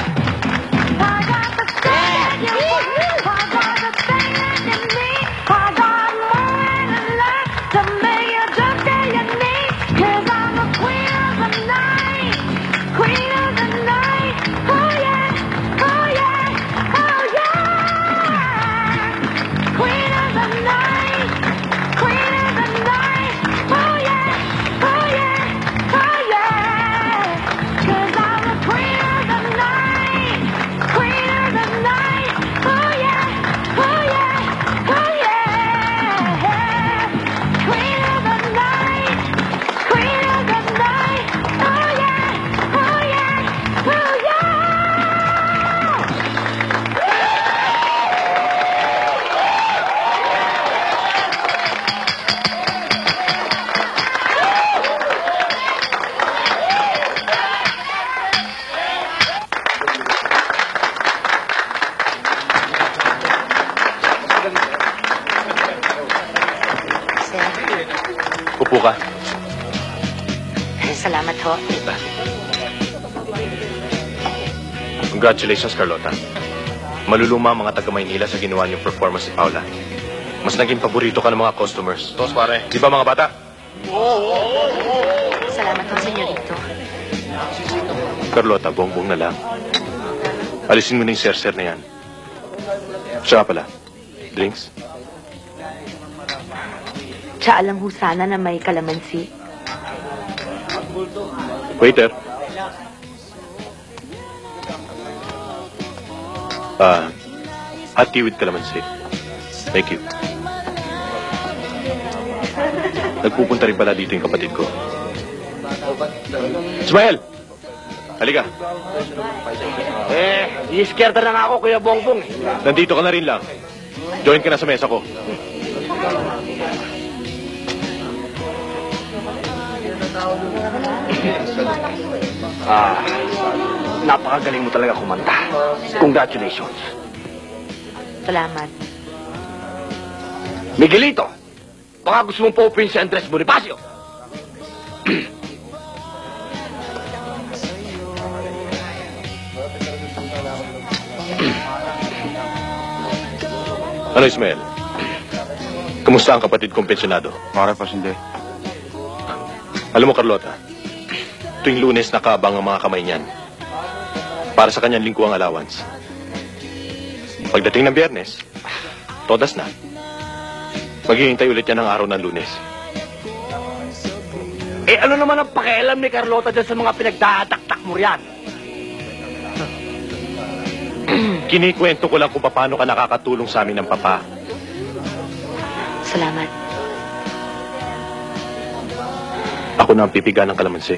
I got the thing in you. I got the thing in me. I got more than enough to make you just get your need. 'Cause I'm the queen of the night. Queen of the night. Oh yeah. Oh yeah. Oh yeah. Queen of the night. Queen of the night. Oh yeah. Oh yeah. Oh yeah. 'Cause I'm the queen of the night. Queen of the night. Oh yeah. Oh yeah. Oh yeah. Queen of the night. Queen of the night. Oh yeah. Oh yeah. Oh yeah. Upo ka. Salamat ho. Congratulations, Carlota. Maluluma ang mga taga-Maynila sa ginawa niyong performance ni Paula. Mas naging paborito ka ng mga customers. Tos, pare. Di ba, mga bata? Salamat ho, senyorito. Carlota, bongbong na lang. Alisin mo na yung ser-ser na yan. Siya pala. Drinks? Tsaa lang ho sana na may kalamansi. Waiter. Hot tea with calamansi. Thank you. Nagpupunta rin pala dito yung kapatid ko. Ismael! Halika. Iiskerta na nga ako, Kuya Bongbong. Nandito ka na rin lang. Join ka na sa mesa ko. Napakagaling mo talaga kumanta. Congratulations. Salamat. Miguelito, baka gusto mong pa-open si Andres Bonifacio. Ano, Ismael? Kumusta ang kapatid kong pensionado? Marapas hindi. Alam mo, Carlota, tuwing Lunes nakaabang ang mga kamay niyan para sa kanyang lingguang allowance. Pagdating ng Biyernes, todas na. Maghihintay ulit yan ng araw ng Lunes. Ano naman ang pakialam ni Carlota dyan sa mga pinagdadaktak mo riyan? Kinikwento ko lang kung paano ka nakakatulong sa amin ng papa. Salamat. Ako na ang pipiga ng kalamansi.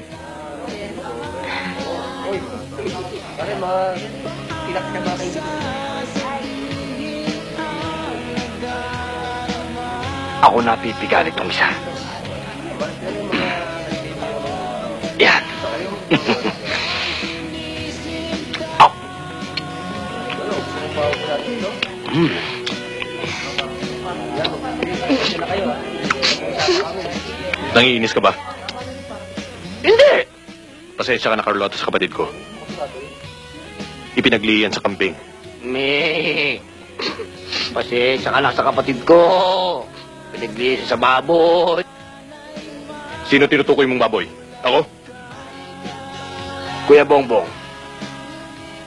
Ako na pipiga nitong isa. Yan. Ako. Nangiinis ka ba? Hindi! Pasensya ka na, Carlota, sa kapatid ko. Ipinagliyan sa kambing. Pasensya ka lang sa kapatid ko. Pinagliyan sa baboy. Sino tinutukoy mong baboy? Ako? Kuya Bongbong,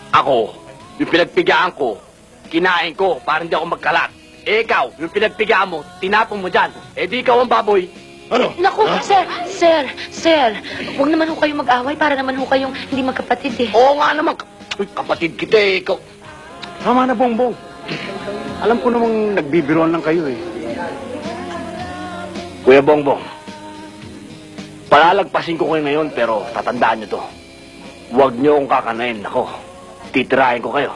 ako, yung pinagpigaan ko, kinain ko para hindi ako magkalat. Eh ikaw, yung pinagpigaan mo, tinapon mo dyan. Eh di ikaw ang baboy. Ano? Naku, sir, huwag naman ho kayo mag-away para naman ho kayong hindi magkapatid eh. Oo nga naman. Uy, kapatid kita eh, ikaw. Tama na, Bongbong. Alam ko namang nagbibiruan lang kayo eh. Kuya Bongbong, palalagpasin ko kayo ngayon pero tatandaan nyo to. Huwag nyo akong kakanain. Ako, titirahin ko kayo.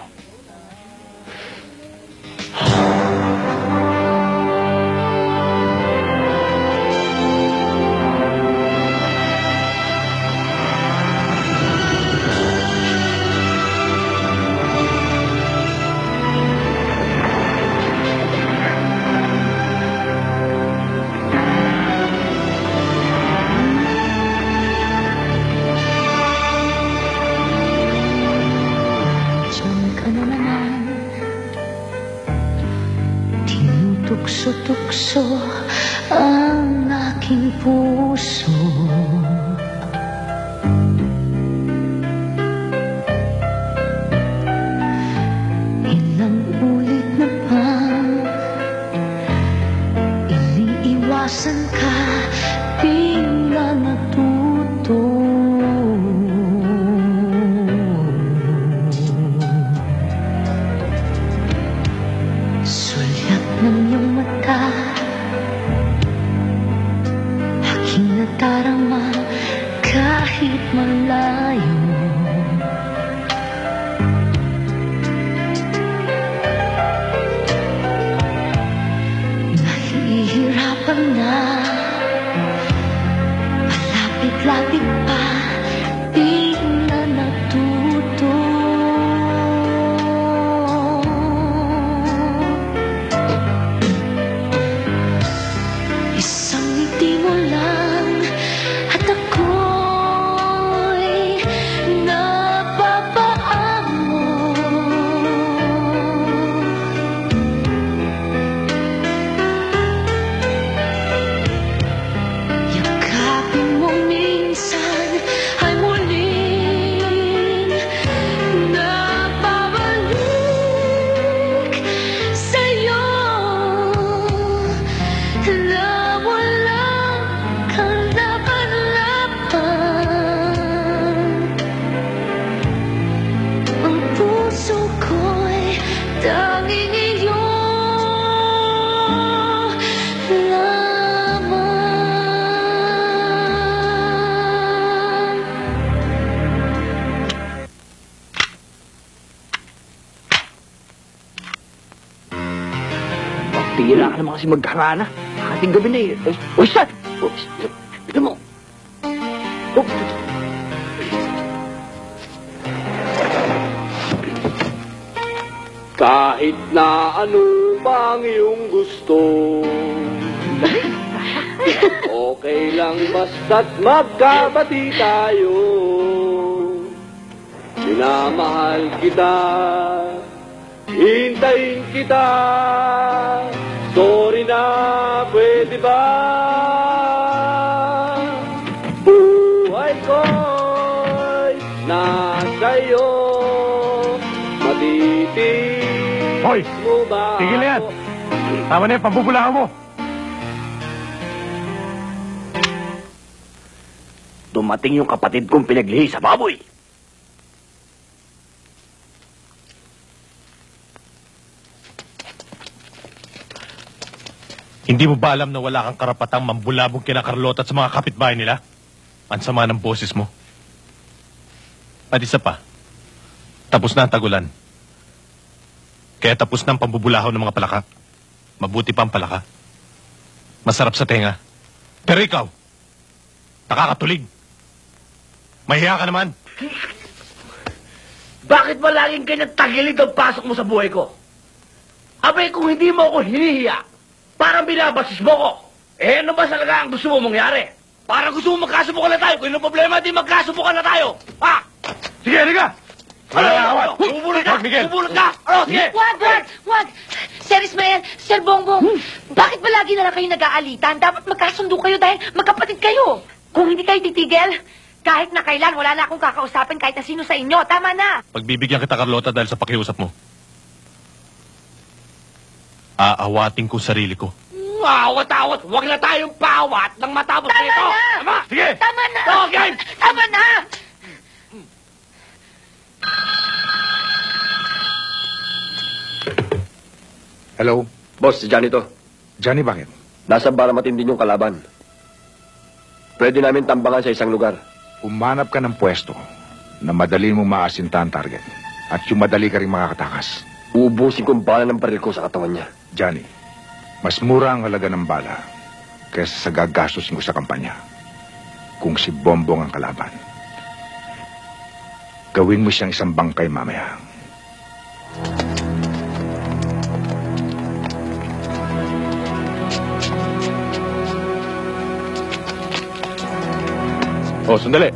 Tukso-tukso ang aking puso. Ilang ulit na bang iniiwasan ka, di na natuto. Sulyap ng iyong mata, aking nadarama kahit malayo. Nahihirapan na, palapit-lapit pa, di na natuto. Isang ngiti mo lang at ako'y napapaan mo. Yakapin mo minsan ay muling napabalik sa'yo. Na walang kalaban-laban, ang puso ko'y tanging iyo lamang. Tira ka naman kasi magkarana. Ating gabi na eh. Uy, saan? Tignan mo. Oh. Kahit na ano bang iyong gusto, okay lang basta't magkabati tayo. Minamahal kita, hintayin kita. Sorry na, pwede ba? Buhay ko'y nasa iyo. Matitig Hoy! mo ba? Tigil na yan! Tama na yan, pambubulahan mo! Dumating yung kapatid kong pinaglihi sa baboy. Hindi mo ba alam na wala kang karapatang mambulabog kina Carlota at sa mga kapitbahay nila? Ang sama ng boses mo. At isa pa, tapos na ang tagulan. Kaya tapos na ang pambubulahaw ng mga palaka. Mabuti pa ang palaka. Masarap sa tenga. Pero ikaw, nakakatulig. Mahiya ka naman. Bakit ba laging ganyan tagilid ang pasok mo sa buhay ko? Abay, kung hindi mo ako hinihiya, parang binabasis mo ko. Eh, ano ba talaga ang gusto mo mangyari? Parang gusto mo magkasubukan na tayo. Kung yung problema, di magkasubukan na tayo. Ha? Sige, halika! Bubulot ka! Bubulot ka! Ano, sige! Wag! Sir Ismael, Sir Bongbong, bakit ba lagi na lang kayo nag-aalitan? Dapat magkasundo kayo dahil magkapatid kayo. Kung hindi kayo titigil, kahit na kailan, wala na akong kakausapin kahit na sino sa inyo. Tama na! Pagbibigyan kita, Carlota, dahil sa pakiusap mo. Aawatin ko sarili ko. Awat-awat! Huwag na tayong paawat nang matapos Tama nito! na! Tama! Sige! Tama na! Okay! Tama na! Hello? Boss, si Johnny to. Johnny, bakit? Nasa para matindi yung kalaban. Pwede namin tambangan sa isang lugar. Umanap ka ng pwesto na madali mong maasinta ang target. At yung madali ka rin makakatakas. Uubusin kong bala ng baril ko sa katawan niya. Johnny, mas mura ang halaga ng bala kaysa sa gagastusin ko sa kampanya. Kung si Bombong ang kalaban. Gawin mo siyang isang bangkay mamaya. Oh, sandali.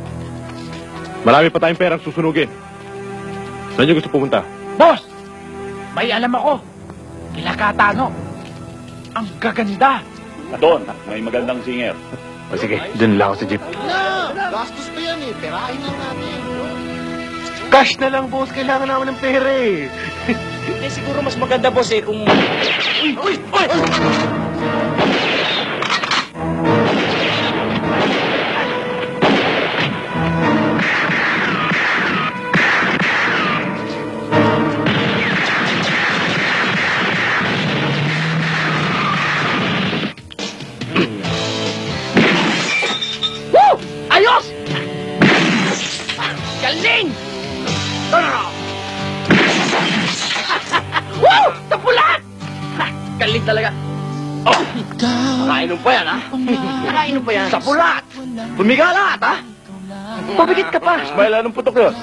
Marami pa tayong perang susunugin. Saan niyo gusto pumunta? Boss! May alam ako. Kila Katano. Ang gaganda. Doon, may magandang singer. O sige, dun lang ako sa jeep. Gastos pa yan eh. Perahin lang natin. Cash na lang, boss. Kailangan naman ng pera eh. Siguro mas maganda, boss, kung... Uy! Uy! Uy! Woo! Ayos! Galing! Woo! Tapulat! Galing talaga. Oh! Nakainom pa yan, ha? Nakainom pa yan. Sa pulat! Bumigala at, ha? Pabigit ka pa. Ismael, anong putok yun?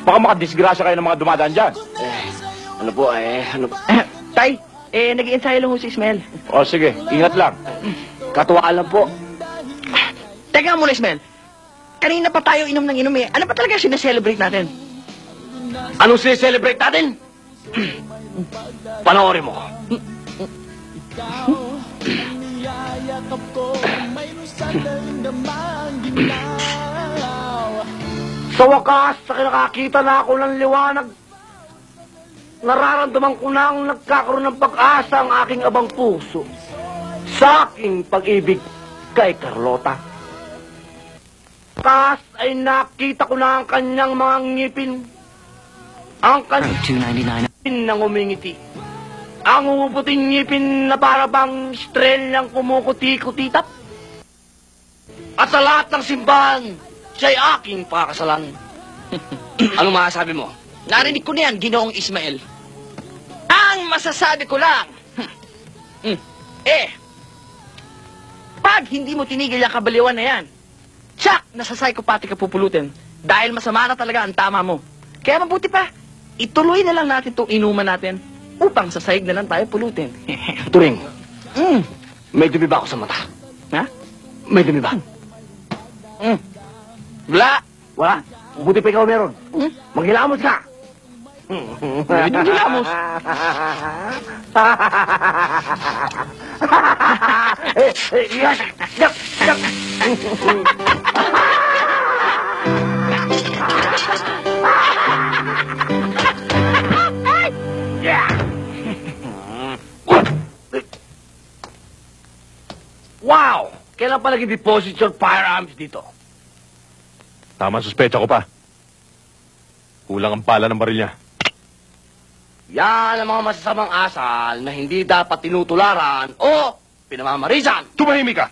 Baka makadisgrasya kayo ng mga dumadaan dyan. Ano po, ano po? Tay, nag-i-ensayo lang ho si Ismael. O sige, ingat lang. Katuwaan lang po. Teka muna, Ismael. Kanina pa tayo inom ng inom eh. Ano pa talaga sineselebrate natin? Anong sineselebrate natin? Panoorin mo. Sa wakas, sa nakakita na ako ng liwanag, nararamdaman ko na ang nagkakaroon ng pag-asa ang aking abang puso sa aking pag-ibig kay Carlota. Kas ay nakita ko na ang kanyang mga ngipin. Ang kanyang ngipin na ngumingiti. Ang umuputing ngipin na para bang strenyang kumukuti-kutitap. At sa lahat ng simbahan, siya'y aking pakakasalan. Anong masasabi mo? Narinig ko na yan, Ginoong Ismael. Ang masasabi ko lang, pag hindi mo tinigil yung kabaliwan na yan, tsak, nasa psychopathic ka pupulutin. Dahil masama na talaga ang tama mo. Kaya mabuti pa, ituloy na lang natin itong inuman natin upang sa sahig na lang tayo pulutin. Turing, may dumi ba ako sa mata? Ha? May dumi ba? Wala. Wala? Buti pa ikaw meron. Manghilamos ka. Manghilamos? Wow! Kailan pa nag-deposit your firearms dito? Tama ang suspecha ko pa. Kulang ang pala ng baril niya. Yan ang mga masasamang asal na hindi dapat tinutularan o pinamamarisan. Tumahimik ka!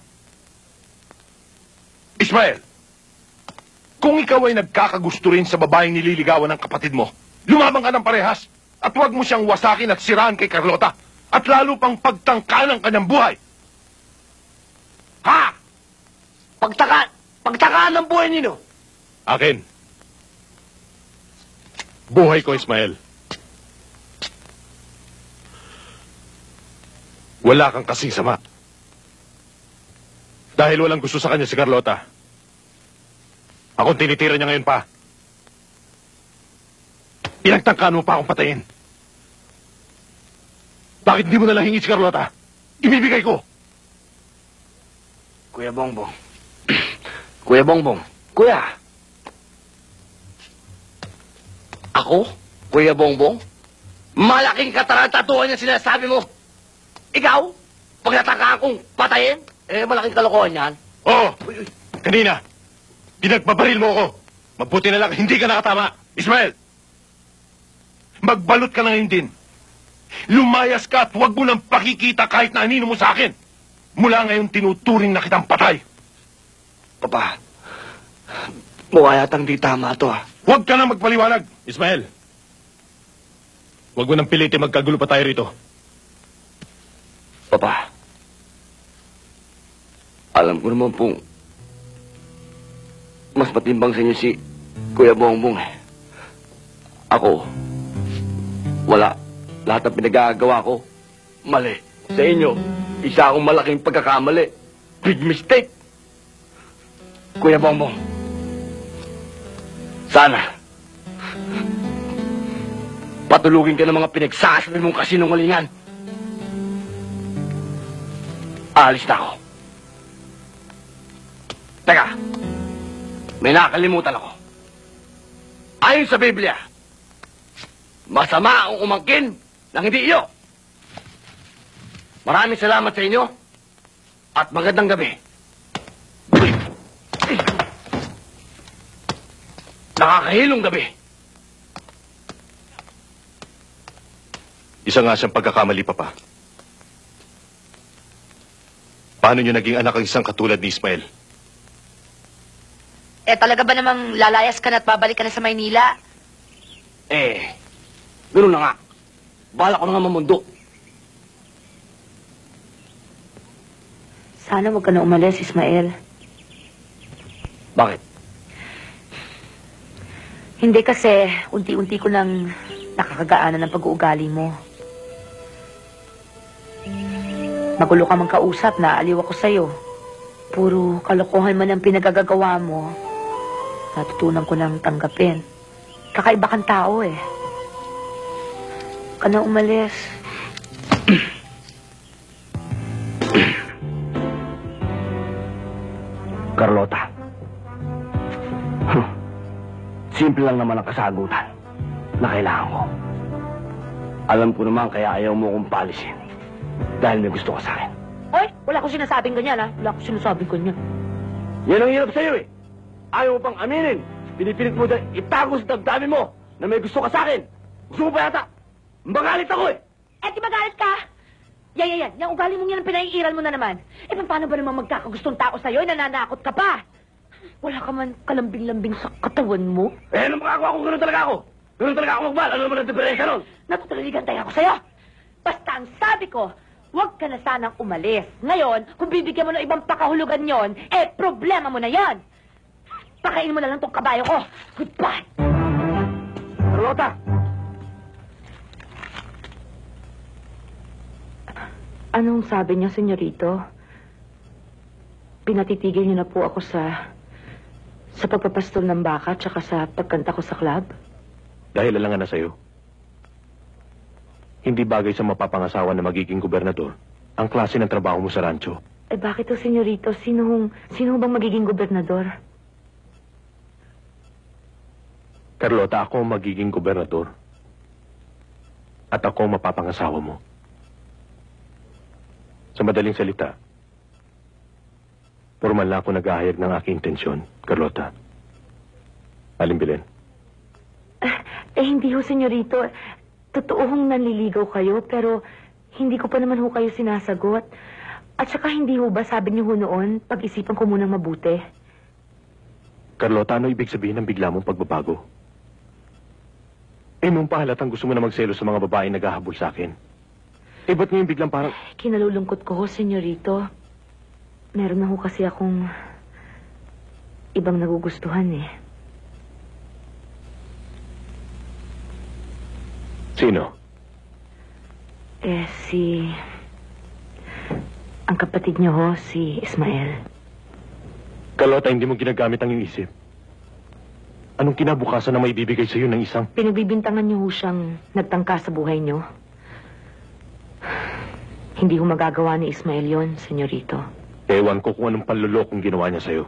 Ismael, kung ikaw ay nagkakagusto rin sa babaeng nililigawan ng kapatid mo, lumabang ka ng parehas at huwag mo siyang wasakin at siraan kay Carlota at lalo pang pagtangka ng kanyang buhay. Ha? Pagtakaan ng buhay ninyo. Akin. Buhay ko, Ismael. Wala kang kasing sama. Dahil walang gusto sa kanya si Carlota. Akong tinitira niya ngayon pa. Pinagtangkaan mo pa akong patayin. Bakit hindi mo nalang hingi si Carlota? Ibibigay ko. Kuya Bongbong. Kuya Bongbong. Kuya. Ako? Kuya Bongbong? Malaking katarantatuhan yung sinasabi mo. Ikaw? Pag natakaan kong patayin? Malaking kalokohan yan. Oo! Kanina, pinagbabaril mo ako. Mabuti na lang, hindi ka nakatama. Ismael! Magbalot ka na ngayon din. Lumayas ka at huwag mo nang pakikita kahit na anino mo sa akin. Mula ngayon, tinuturing na kitang patay. Papa, mukha yatang di tama to ah. Huwag ka na magpaliwanag, Ismael. Huwag mo nang pilitin magkagulo pa tayo rito. Papa, alam ko naman pong mas matimbang sa inyo si Kuya Bongbong eh. Ako, wala. Lahat ng pinagagawa ko, mali. Sa inyo, isa akong malaking pagkakamali. Big mistake. Kuya Bongbong, sana patulugin ka ng mga pinagsasabi mong kasinungalingan. Aalis na ako. Teka, may nakakalimutan ako. Ayon sa Biblia, masama ang umangkin ng hindi iyo. Maraming salamat sa inyo at magandang gabi. Nakakahilong gabi. Isa nga siyang pagkakamali, Papa. Paano niyo naging anak ang isang katulad ni Ismael? Talaga ba namang lalayas ka na at babalik ka na sa Maynila? Ganoon na nga. Bala ko na nga mamundo. Sana huwag ka na umalis, Ismael. Bakit? Hindi kasi, unti-unti ko nang nakakagaanan ng pag-uugali mo. Magulo ka mang kausap, naaliw ako sa'yo. Puro kalokohan man ang pinagagagawa mo. Natutunan ko nang tanggapin. Kakaiba kang tao eh. Huwag ka na umalis. Carlota. Simple lang naman ang kasagutan na kailangan ko. Alam ko naman kaya ayaw mo kong palisin. Dahil may gusto ka sa akin. Hoy, wala akong sinasabing ganyan, ha? Wala akong sinasabing ganyan. Yan ang hirap sa'yo eh. Ayaw mo pang aminin. Pinipilit mo dahil itago sa damdamin mo na may gusto ka sa akin. Gusto mo pa yata? Magalit ako eh. Di magalit ka? Yan. Yung ugali mong yan ang pinaiiral mo na naman. Paano ba naman magkakagustong tao sa'yo? Nananakot ka pa. Wala ka man kalambing-lambing sa katawan mo. Ano makagawa kung gano'n talaga ako? Gano'n talaga ako magmahal. Ano naman ang diferensya nun? Natutulaligan tayo ako sa'yo. Basta ang sabi ko, huwag ka na sanang umalis. Ngayon, kung bibigyan mo ng ibang pakahulugan yon, problema mo na yan. Pakainin mo na lang tong kabayo ko. Goodbye. Carlota! Anong sabi niya, senyorito? Pinatitigil niyo na po ako sa pagpapastol ng baka tsaka sa pagkanta ko sa club? Dahil alangan na sa'yo. Hindi bagay sa mapapangasawa na magiging gobernador ang klase ng trabaho mo sa rancho. Bakit to, senyorito? Sino bang magiging gobernador? Carlota, ako ang magiging gobernador. At ako ang mapapangasawa mo. Sa madaling salita, formal na ako nag-ahayag ng aking intensyon, Carlota. Alimbilen? Hindi ho, senyorito. Totoo hong nanliligaw kayo, pero hindi ko pa naman ho kayo sinasagot. At saka hindi ho ba, sabi niyo ho noon, pag-isipan ko munang mabuti. Carlota, ano ibig sabihin ng bigla mong pagbabago? Nung pahalatang gusto mo na magselo sa mga babaeng naghahabol sa akin. Ba't ngayon biglang parang... Kinalulungkot ko ho, senyorito. Meron na ho kasi akong ibang nagugustuhan eh. Sino? Ang kapatid niyo ho, si Ismael. Carlota, hindi mo ginagamit ang iisip. Anong kinabukasan na may bibigay sa'yo ng isang... Pinagbibintangan niyo ho siyang nagtangka sa buhay niyo. Hindi ho magagawa ni Ismael yon, senyorito. Ewan ko kung anong panlulokong ginawa niya sa'yo.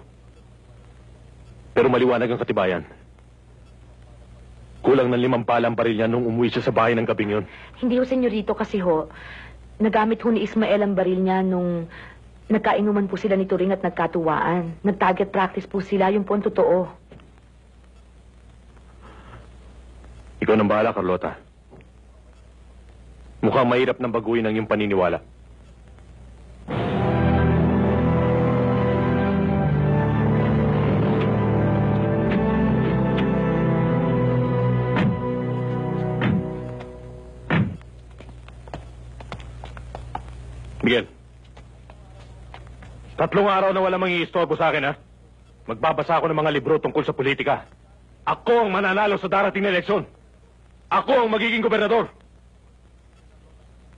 Pero maliwanag ang katibayan. Kulang ng 5 palang baril niya nung umuwi siya sa bahay ng gabing yun. Hindi ho, senyorito, kasi ho, nagamit ho ni Ismael ang baril niya nung nagkainuman po sila ni Turing at nagkatuwaan. Nag-target practice po sila, yun po ang totoo. Ikaw nang bahala, Carlota. Mukhang mahirap nang baguhin ang iyong paniniwala. Miguel, 3 araw na wala mangi-istorbo sa akin, ha? Magbabasa ako ng mga libro tungkol sa politika. Ako ang mananalo sa darating na eleksyon. Ako ang magiging gobernador.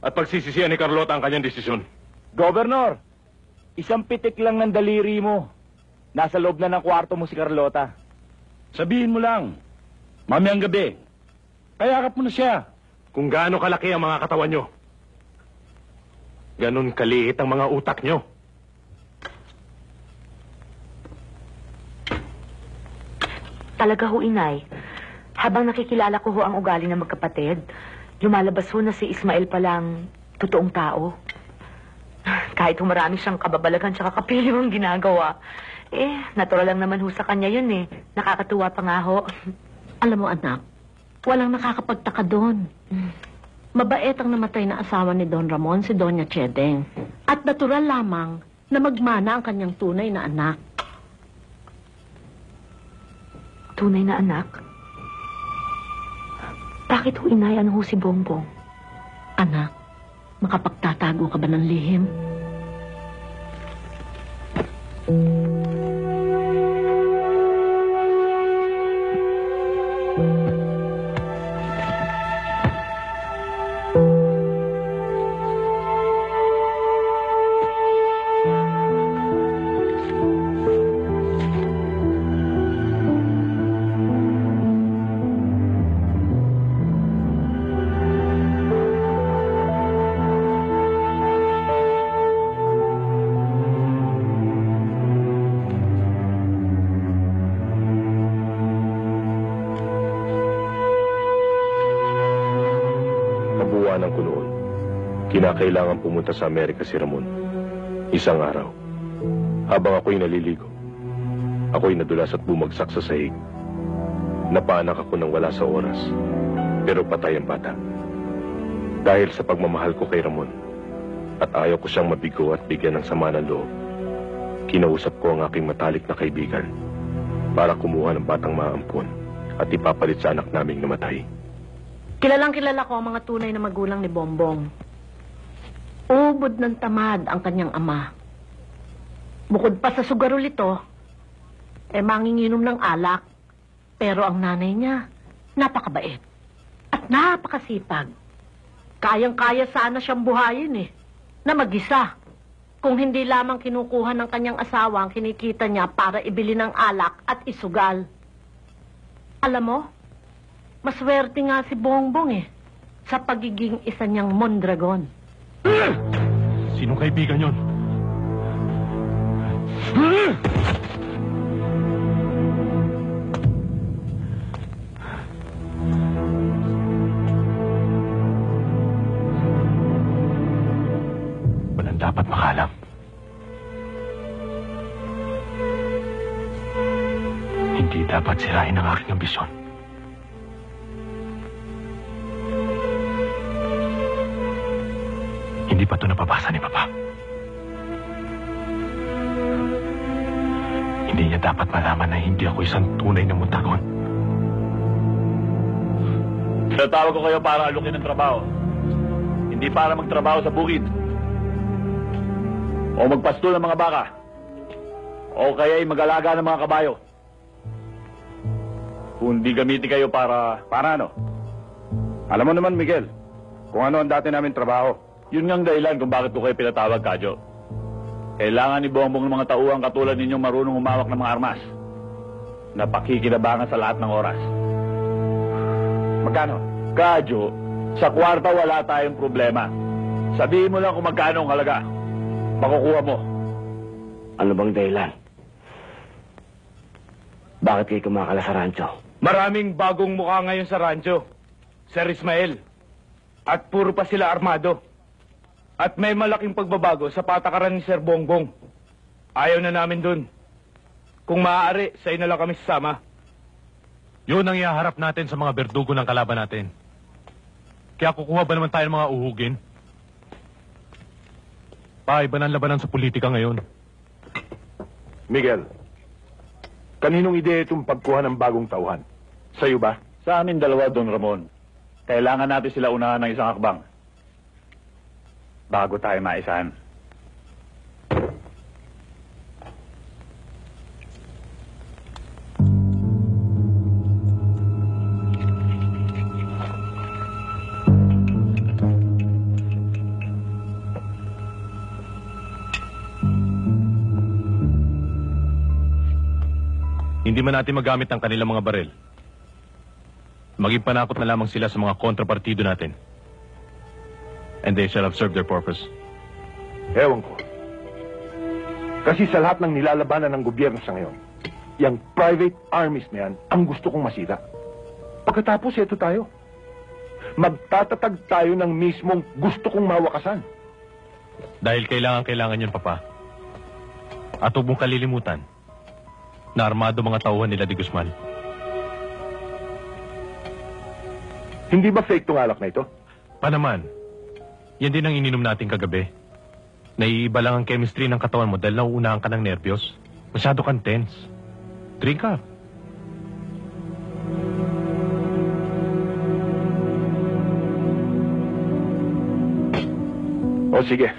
At pagsisisihan ni Carlota ang kanyang desisyon. Governor, isang pitik lang ng daliri mo. Nasa loob na ng kwarto mo si Carlota. Sabihin mo lang, mamayang gabi, kayakap mo na siya. Kung gaano kalaki ang mga katawan nyo, ganon kaliit ang mga utak nyo. Talaga ho, Inay. Habang nakikilala ko ho ang ugali ng magkapatid, lumalabas ho na si Ismael palang totoong tao. Kahit ho marami siyang kababalagan tsaka kapiliwang ginagawa, natural lang naman ho sa kanya yun eh. Nakakatuwa pa nga ho. Alam mo, anak, walang nakakapagtaka doon. Mabait ang namatay na asawa ni Don Ramon, si Doña Chedeng. At natural lamang na magmana ang kanyang tunay na anak. Tunay na anak? Bakit ho, Inay? Ano ho si Bongbong? Anak, makapagtatago ka ba ng lihim? Ng kunoon, kinakailangan pumunta sa Amerika si Ramon. Isang araw, habang ako'y naliligo, ako'y nadulas at bumagsak sa sahig. Napaanak ako nang wala sa oras, pero patay ang bata. Dahil sa pagmamahal ko kay Ramon, at ayaw ko siyang mabigo at bigyan ng sama ng loob, kinausap ko ang aking matalik na kaibigan para kumuha ng batang maampon at ipapalit sa anak naming namatay. Kilalang kilala ko ang mga tunay na magulang ni Bongbong. Ubod ng tamad ang kanyang ama. Bukod pa sa sugarol ito, manginginom ng alak. Pero ang nanay niya, napakabait. At napakasipag. Kayang-kaya sana siyang buhayin na mag-isa. Kung hindi lamang kinukuha ng kanyang asawa ang kinikita niya para ibili ng alak at isugal. Alam mo, maswerte nga si Bongbong sa pagiging isa niyang Mondragon. Sinong kaibigan yon? Walang dapat makalam. Hindi dapat sirain ang aking ambisyon. Hindi pa ito napabasa ni Papa. Hindi niya dapat malaman na hindi ako isang tunay na Mondragon. Tinatawag ko kayo para alukin ng trabaho. Hindi para magtrabaho sa bukid. O magpastol ng mga baka. O kaya'y mag-alaga ng mga kabayo. Kung di gamitin kayo para ano? Alam mo naman, Miguel, kung ano ang dati namin trabaho. Yun ngang dahilan kung bakit ko kayo pinatawag, Kadyo. Kailangan ni Bongbong ng mga tauhan katulad ninyong marunong humawak ng mga armas na pakikinabangan sa lahat ng oras. Magkano? Kadyo, sa kwarta wala tayong problema. Sabihin mo lang kung magkano ang halaga. Makukuha mo. Ano bang dahilan? Bakit kayo kumakala sa rancho? Maraming bagong mukha ngayon sa rancho. Sir Ismael. At puro pa sila armado. At may malaking pagbabago sa patakaran ni Sir Bongbong. Ayaw na namin dun. Kung maaari, sa'yo na lang kami sasama. Yun ang ihaharap natin sa mga berdugo ng kalaban natin. Kaya kukuha ba naman tayo ng mga uhugin? Iba na ang labanan sa politika ngayon. Miguel, kaninong ideya itong pagkuha ng bagong tauhan? Sa'yo ba? Sa amin dalawa, Don Ramon. Kailangan natin sila unahan ng isang akbang. Bago tayo maisahan. Hindi man natin magamit ang kanilang mga baril. Maging panakot na lamang sila sa mga kontrapartido natin. And they shall have served their purpose. Ewan ko. Kasi sa lahat ng nilalabanan ng gobyerno sa ngayon, yung private armies na yan, ang gusto kong masira. Pagkatapos, eto tayo. Magtatatag tayo ng mismong gusto kong mawakasan. Dahil kailangan yun, Papa. At huwag mong kalilimutan na armado mga tauhan nila de Guzman. Hindi ba fake tong alak na ito? Pa naman. Yan din ang ininom natin kagabi. Naiiba lang ang chemistry ng katawan mo dahil nauunahan ka ng nervyos. Masyado kang tense. Drink ka. O sige.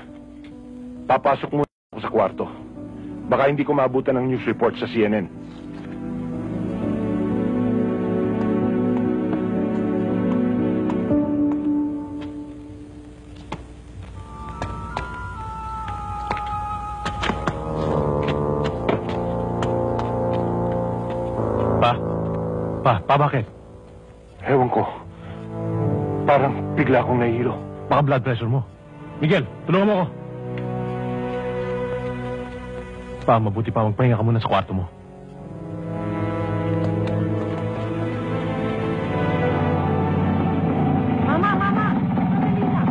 Papasok muna ako sa kwarto. Baka hindi ko maabutan ng news report sa CNN. Pa, bakit? Ewan ko. Parang bigla akong nahihilo. Baka blood pressure mo. Miguel, tulungan mo ako. Pa, mabuti pa magpahinga ka muna sa kwarto mo. Mama! Sandali lang.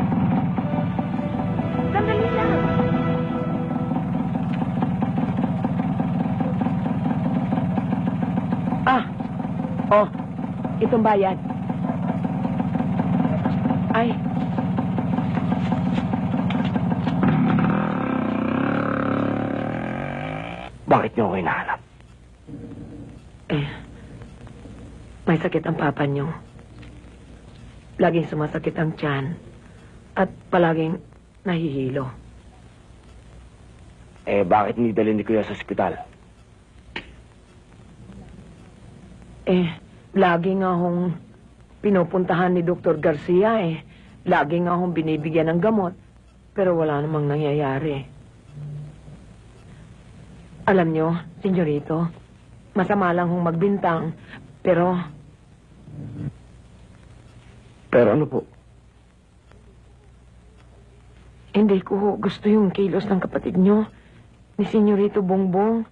Sandali lang. Oh, itong bayad. Ay. Bakit niyo ako hinahanap? May sakit ang papa niyo. Laging sumasakit ang tiyan. At palaging nahihilo. Bakit hindi dalhin ni Kuya sa ospital? Lagi nga hong pinupuntahan ni Dr. Garcia Lagi nga hong binibigyan ng gamot. Pero wala namang nangyayari. Alam nyo, senyorito, masama lang hong magbintang. Pero ano po? hindi ko gusto yung kilos ng kapatid nyo. Ni Senyorito Bongbong.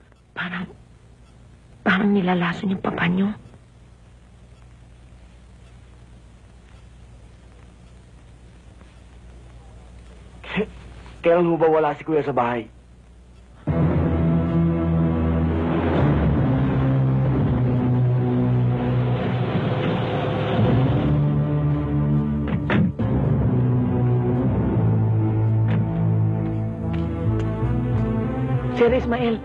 Parang nilalason yung papa nyo. Kailan mo ba wala si Kuya sa bahay? Sir Ismael,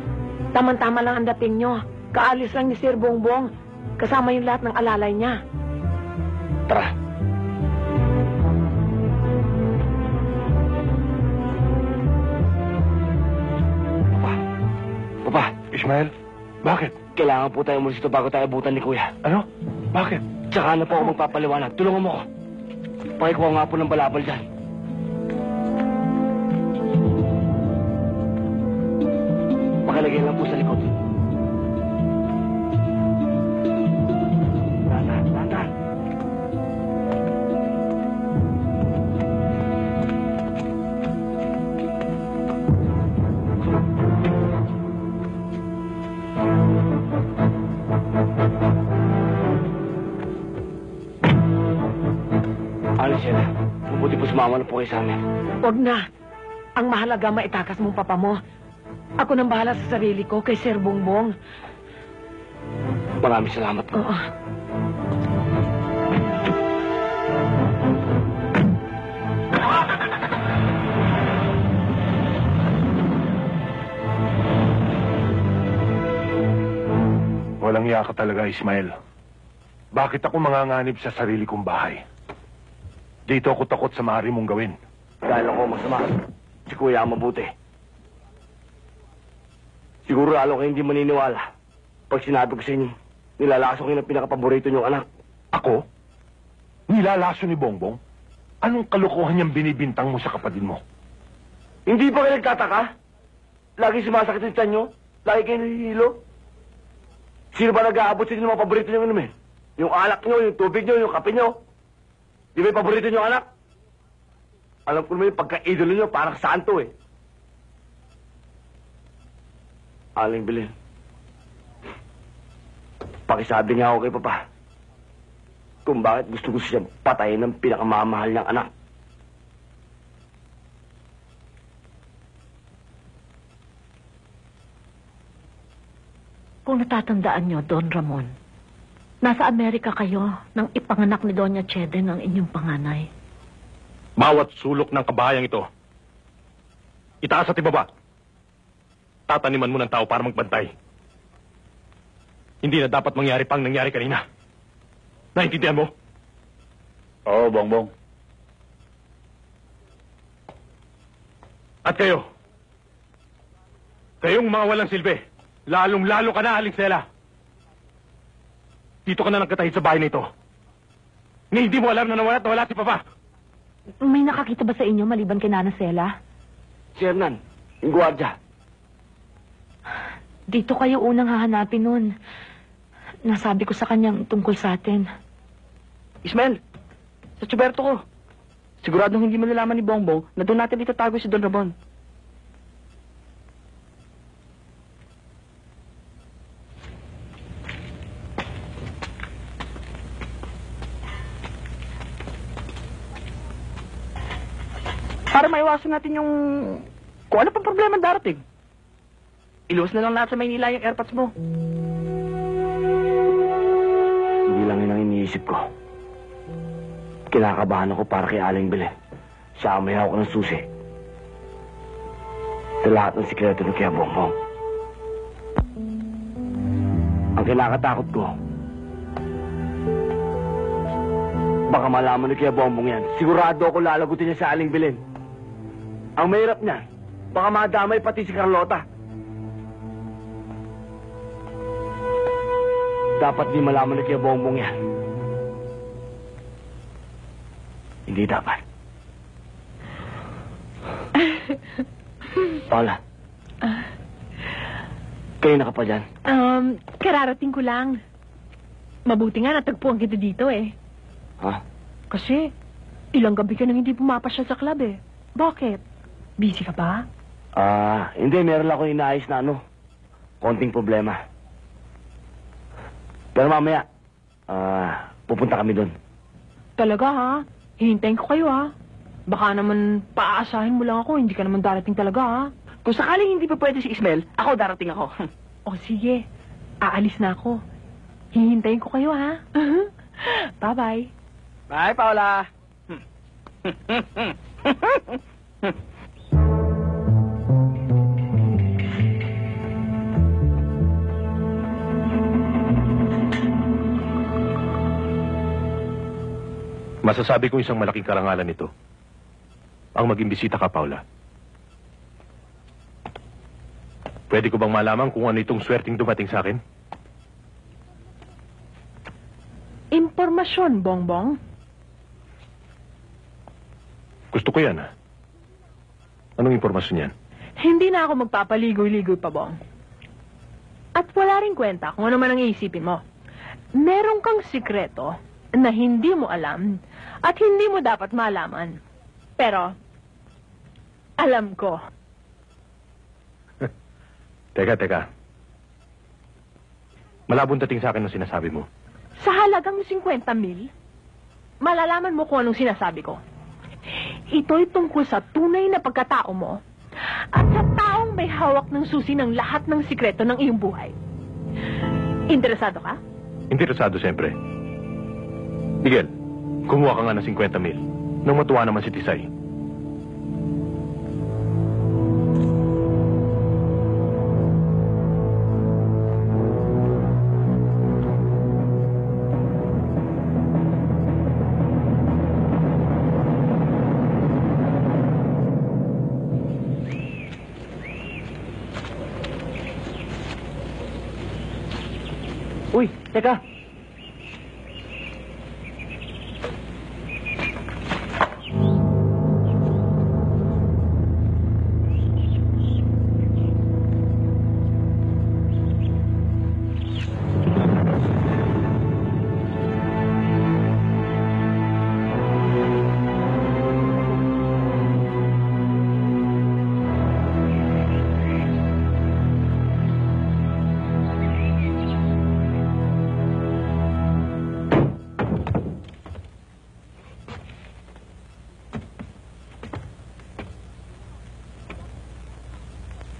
tama-tama lang ang dating nyo. Kaalis lang ni Sir Bongbong. Kasama yung lahat ng alalay niya. Tara. Papa. Ismael, bakit? Kailangan po tayo umalis dito bago tayo abutan ni Kuya. Ano? Bakit? Tsaka na po ako magpapaliwanag. Tulungan mo ko. Pakikuha nga po ng balabal dyan. Pakalagay lang po sa likod. Dahan. Mabuti po sumama na po kayo sa amin. Huwag na. Ang mahalaga maitakas mong papa mo. Ako nang bahala sa sarili ko kay Sir Bongbong. Maraming salamat po. Oo. Walang iya ka talaga, Ismael. Bakit ako manganganib sa sarili kong bahay? Dito ako takot sa maaari mong gawin. Dahil ako masama. Si Kuya ang mabuti. Siguro lalo kayo hindi maniniwala. Pag sinabi ko sa inyo, nilalaso ko yung pinakapaborito niyong anak. Ako? Nilalaso ni Bongbong? Anong kalokohan niyang binibintang mo sa kapatid mo? Hindi ba kayo nagtataka? Lagi sumasakit yung tiyan niyo? Lagi kayo nahihilo? Sino ba nag-aabot sa inyo ng mga paborito niyong inumin? Yung alak niyo, yung tubig niyo, yung kape niyo? Di ba yung paborito niyong anak? Alam ko naman yung pagka-idolo niyo, parang santo eh. Aling Bilin. Pakisabi nga ako kay Papa kung bakit gusto siya patayin ng pinakamamahal niyang anak. Kung natatandaan nyo, Don Ramon, nasa Amerika kayo nang ipanganak ni Doña Cheden ang inyong panganay. Bawat sulok ng kabayang ito, itaas at ibaba. Tataniman mo ng tao para magbantay. Hindi na dapat mangyari pang nangyari kanina. Naintindihan mo? Oo, Bongbong. At kayo, kayong mga walang silbi, lalong-lalo ka na, Aling Stella. Dito ka na nagkatahid sa bahay na ito. Ni hindi mo alam na nawala at nawala si Papa. May nakakita ba sa inyo maliban kay Nana Sela? Si Hernan, yung gwardiya. Dito kayo unang hahanapin nun. Nasabi ko sa kanyang tungkol sa atin. Ismael, sa tsuberto ko. Siguradong hindi malalaman ni Bongbong na doon natin itatago si Don Ramon. Para maiwasan natin yung kung ano pang problema darating. Iluwas na lang natin sa Maynila yung airpods mo. Hindi lang yun ang iniisip ko. Kinakabahan ako para kay Aling Belen. Siya ang may hawak ng susi. Sa lahat ng sikreto ng Kuya Bongbong. Ang kinakatakot ko, baka malaman ni Kuya Bongbong yan. Sigurado ako lalagutin niya sa Aling Belen. Ang mahirap niya, baka madamay pati si Carlota. Dapat di malaman ni Kuya Bongbong yan. Hindi dapat. Paula. Kayo na ka pa dyan? Kararating ko lang. Mabuti nga natagpuan kita dito eh. Ha? Kasi, ilang gabi ka nang hindi pumapasya sa club eh. Bakit? Busy ka ba? Hindi. Meron lang ako inaayos na konting problema. Pero mamaya, pupunta kami doon. Talaga ha? Hihintayin ko kayo ha? Baka naman paaasahin mo lang ako, hindi ka naman darating talaga ha? Kung sakaling hindi pa pwede si Ismael, ako darating ako. O sige, aalis na ako. Hihintayin ko kayo ha? Bye-bye. Bye, Paula. Masasabi kong isang malaking karangalan ito. Ang maging bisita ka, Paula. Pwede ko bang malaman kung ano itong swerteng dumating sa akin? Impormasyon, Bongbong. Gusto ko yan, ha? Anong impormasyon yan? Hindi na ako magpapaligoy-ligoy pa, Bong. At wala rin kwenta kung ano man ang iisipin mo. Meron kang sikreto na hindi mo alam at hindi mo dapat malaman. Pero, alam ko. Teka. Malabong dating sa akin ang sinasabi mo. Sa halagang 50,000, malalaman mo kung anong sinasabi ko. Ito'y tungkol sa tunay na pagkatao mo at sa taong may hawak ng susi ng lahat ng sikreto ng iyong buhay. Interesado ka? Interesado siyempre. Miguel, kumuha ka nga ng 50,000 nang matuwa naman si Tisay. Uy, teka.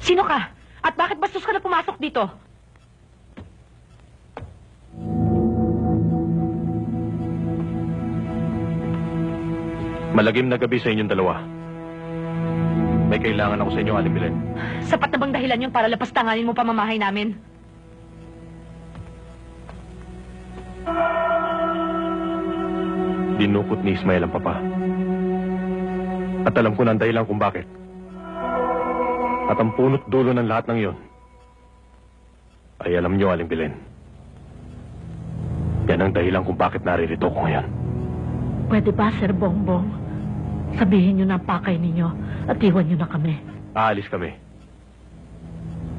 Sino ka? At bakit bastos ka na pumasok dito? Malagim na gabi sa inyong dalawa. May kailangan ako sa inyo, Aling Belen. Sapat na bang dahilan yun para lapastanganin mo pamamahay namin? Dinukot ni Ismael ang papa. At alam ko na ang dahilan kung bakit. At ang punot dulo ng lahat ng iyon ay alam niyo, Aling Belen. Yan ang dahilan kung bakit naririto ko ngayon. Pwede ba, Sir Bongbong? Sabihin niyo na ang pakay ninyo at iwan niyo na kami. Aalis kami.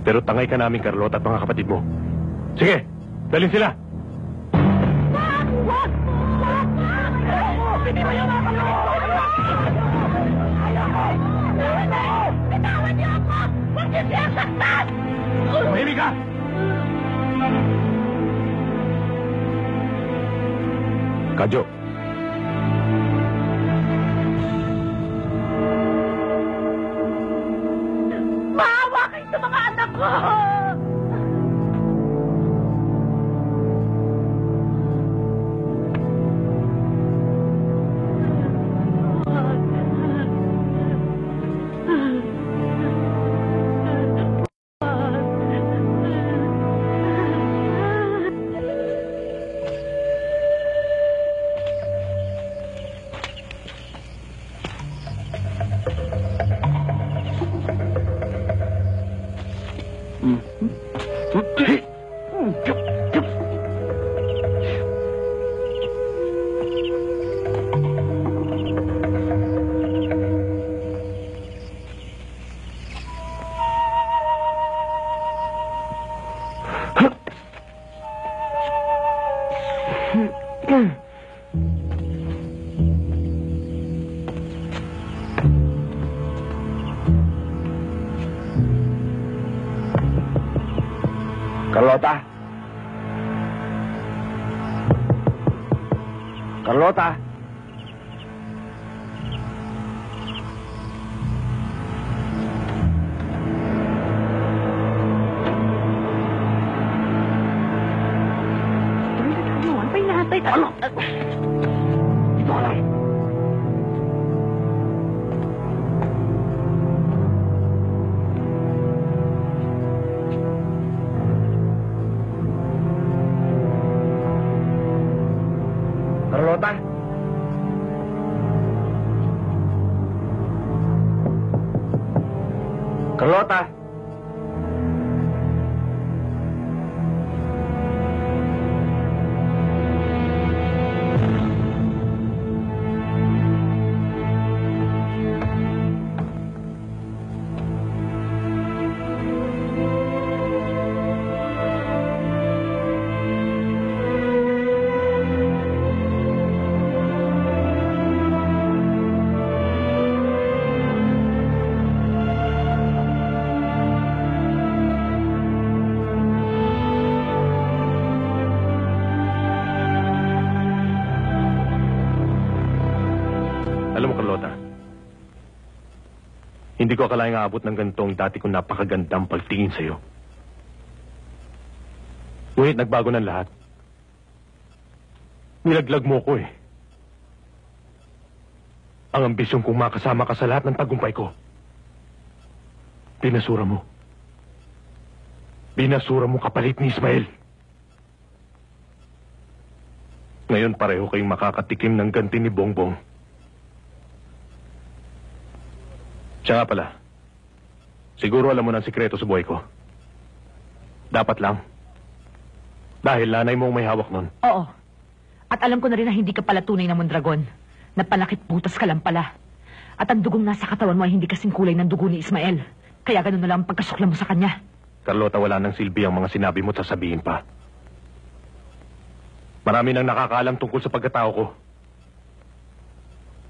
Pero tangay ka namin, Carlota, at mga kapatid mo. Sige, dalhin sila. Bitawan niyo ako! Huwag niyo siya saktan! Mahimik ka! Kadyo. Maawa kayo sa mga anak ko! Carlota? Carlota? Antay na, antay na. Ano? Dito ka lang. Carlota? Carlota? Hindi ko akalaing aabot ng ganitong dati kong napakagandang pagtingin sa'yo. Ngunit nagbago ng lahat. Nilaglag mo ko eh. Ang ambisyon kong makasama ka sa lahat ng tagumpay ko. Binasura mo. Binasura mo kapalit ni Ismael. Ngayon pareho kayong makakatikim ng ganti ni Bongbong. Siya nga pala. Siguro alam mo ng sikreto sa buhay ko. Dapat lang. Dahil nanay mo ang may hawak nun. Oo. At alam ko na rin na hindi ka pala tunay na Mondragon. Napalakit butas ka lang pala. At ang dugong nasa katawan mo ay hindi kasing kulay ng dugo ni Ismael. Kaya ganun na lang ang pagkasukla mo sa kanya. Carlota, wala nang silbi ang mga sinabi mo at sasabihin pa. Marami nang nakakaalam tungkol sa pagkatao ko.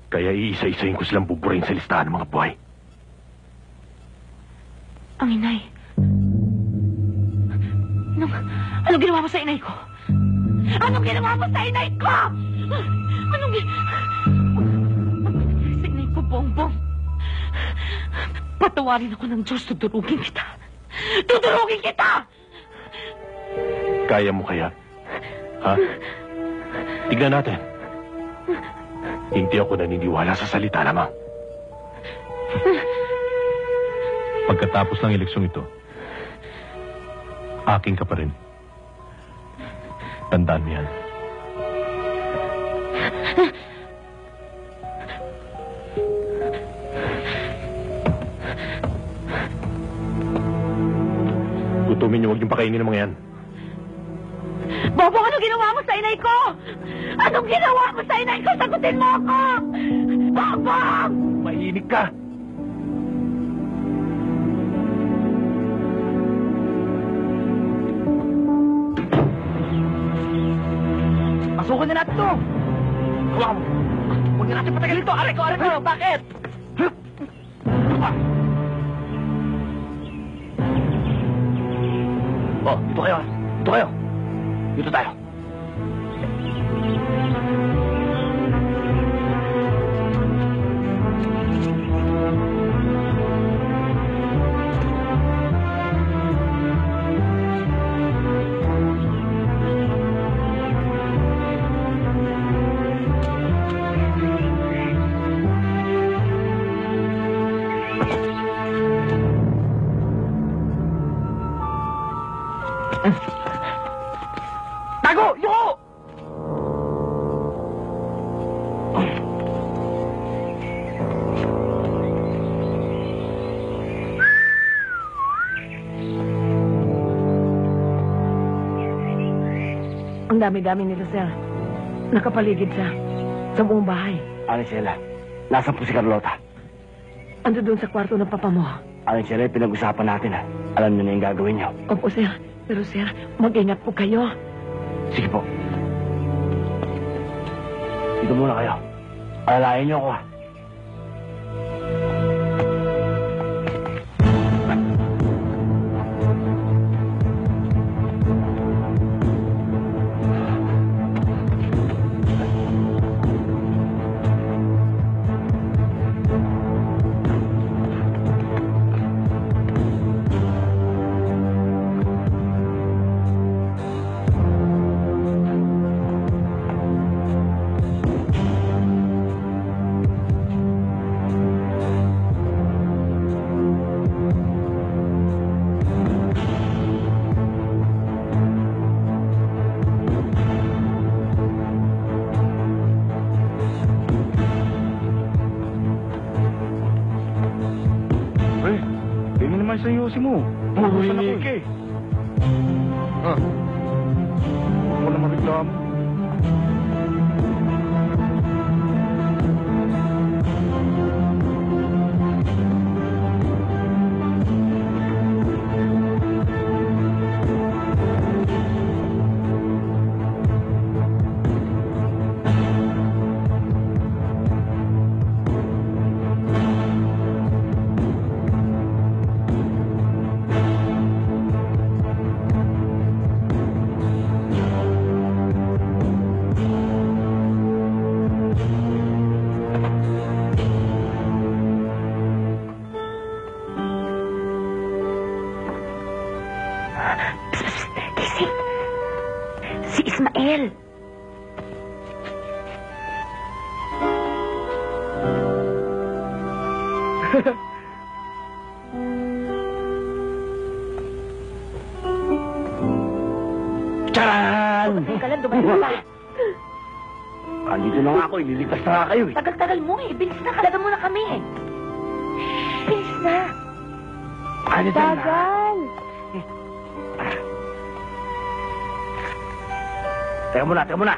Kaya iisa-isahin ko silang buburahin sa listahan ng mga buhay. Ang inay. Anong ginawa mo sa inay ko? Anong ginawa mo sa inay ko? Sa inay ko, Bongbong. Patawarin ako ng Diyos, tudurugin kita. Tudurugin kita! Kaya mo kaya? Ha? Tignan natin. Hindi ako naniniwala sa salita lamang. Pagkatapos ng eleksyong ito, aking ka pa rin. Tandaan mo yan. Gutumin niyo, huwag niyong pakainin ng mga yan. Bongbong, anong ginawa mo sa inay ko? Anong ginawa mo sa inay ko? Sagutin mo ako! Bongbong! Mahinig ka! Pasukan na natin to! Hawakan mo! Huwag na natin patagalin to! Aray ko! Bakit? Oh, dito kayo! Dito kayo! Dito tayo! Tago! Yuko! Ang dami-dami nila, sir. Nakapaligid sa buong bahay. Anisela, nasan po si Carlota? Ando doon sa kwarto ng papa mo. Anisela, pinag-usapan natin ha. Alam niyo na yung gagawin niyo. Opo, sir. Pero, sir, mag-ingat po kayo. Sige po. Dito muna kayo. Alalayan niyo ako ha. Sa yosi mo. Mahinig eh. Ha? Huwag mo naman reklamo. Charan! Teka lang, dumating ka. Andito na nga ako, ililigtas na nga kayo eh. Tagal-tagal mo eh. Bilis na, kalagan mo na kami eh. Bilis na. Ano na? Tagal. Teka muna.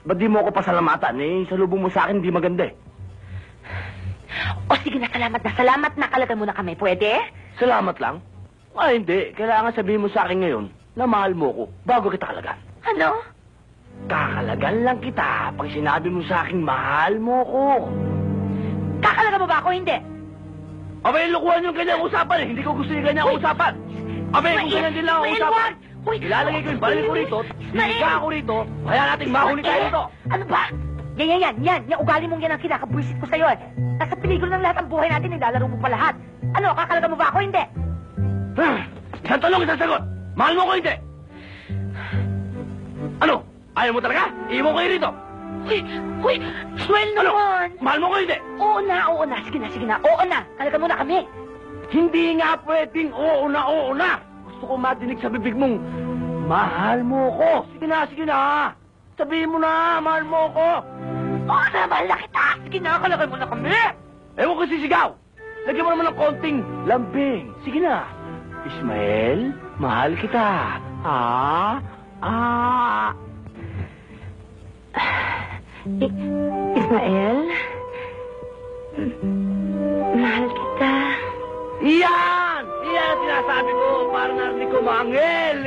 Ba't di mo ako pasalamatan eh? Sa lubong mo sa akin, di maganda eh. O sige na, salamat na. Kalagan mo na kami. Pwede? Salamat lang? Ay, hindi. Kailangan sabihin mo sa akin ngayon na mahal mo ko bago kita kalagan. Ano? Kakalagan lang kita pag sinabi mo sa akin mahal mo ko. Kakalagan mo ba ako? Hindi. Abay, lukuhan yung ganyang usapan eh. Hindi ko gusto yung ganyang usapan. Abay, kung ganyan din lang ang usapan. Ilalagay ko yung baril ko rito, hihiga ako rito, kaya natin mahuli tayo rito. Ano ba? Yan. Yung ugali mong yan ang kinakabuisit ko sa'yo eh. Nasa peligro ng lahat ang buhay natin, nilalaro mo pa lahat. Ano, kakalagan mo ba ako? Hindi. Isang tanong, isang sagot. Mahal mo ko hindi? Ano? Ayaw mo talaga? Iiwan ko kayo rito. Uy, swell naman. Mahal mo ko hindi? Oo na. Sige na. Oo na. Kalagan mo na kami. Hindi nga pwedeng oo na. Gusto ko madinig sa bibig mong, mahal mo ko. Sige na. Sabihin mo na, mahal mo ko. Oo na, mahal na kita. Sige na, kalagan mo na kami. Ewan ko sisigaw. Lagyan mo naman ng konting lambing. Sige na. Ismael, mahal kita. Ismael? Mahal kita. Iyan ang sinasabi ko. Parang narinig ko mangel.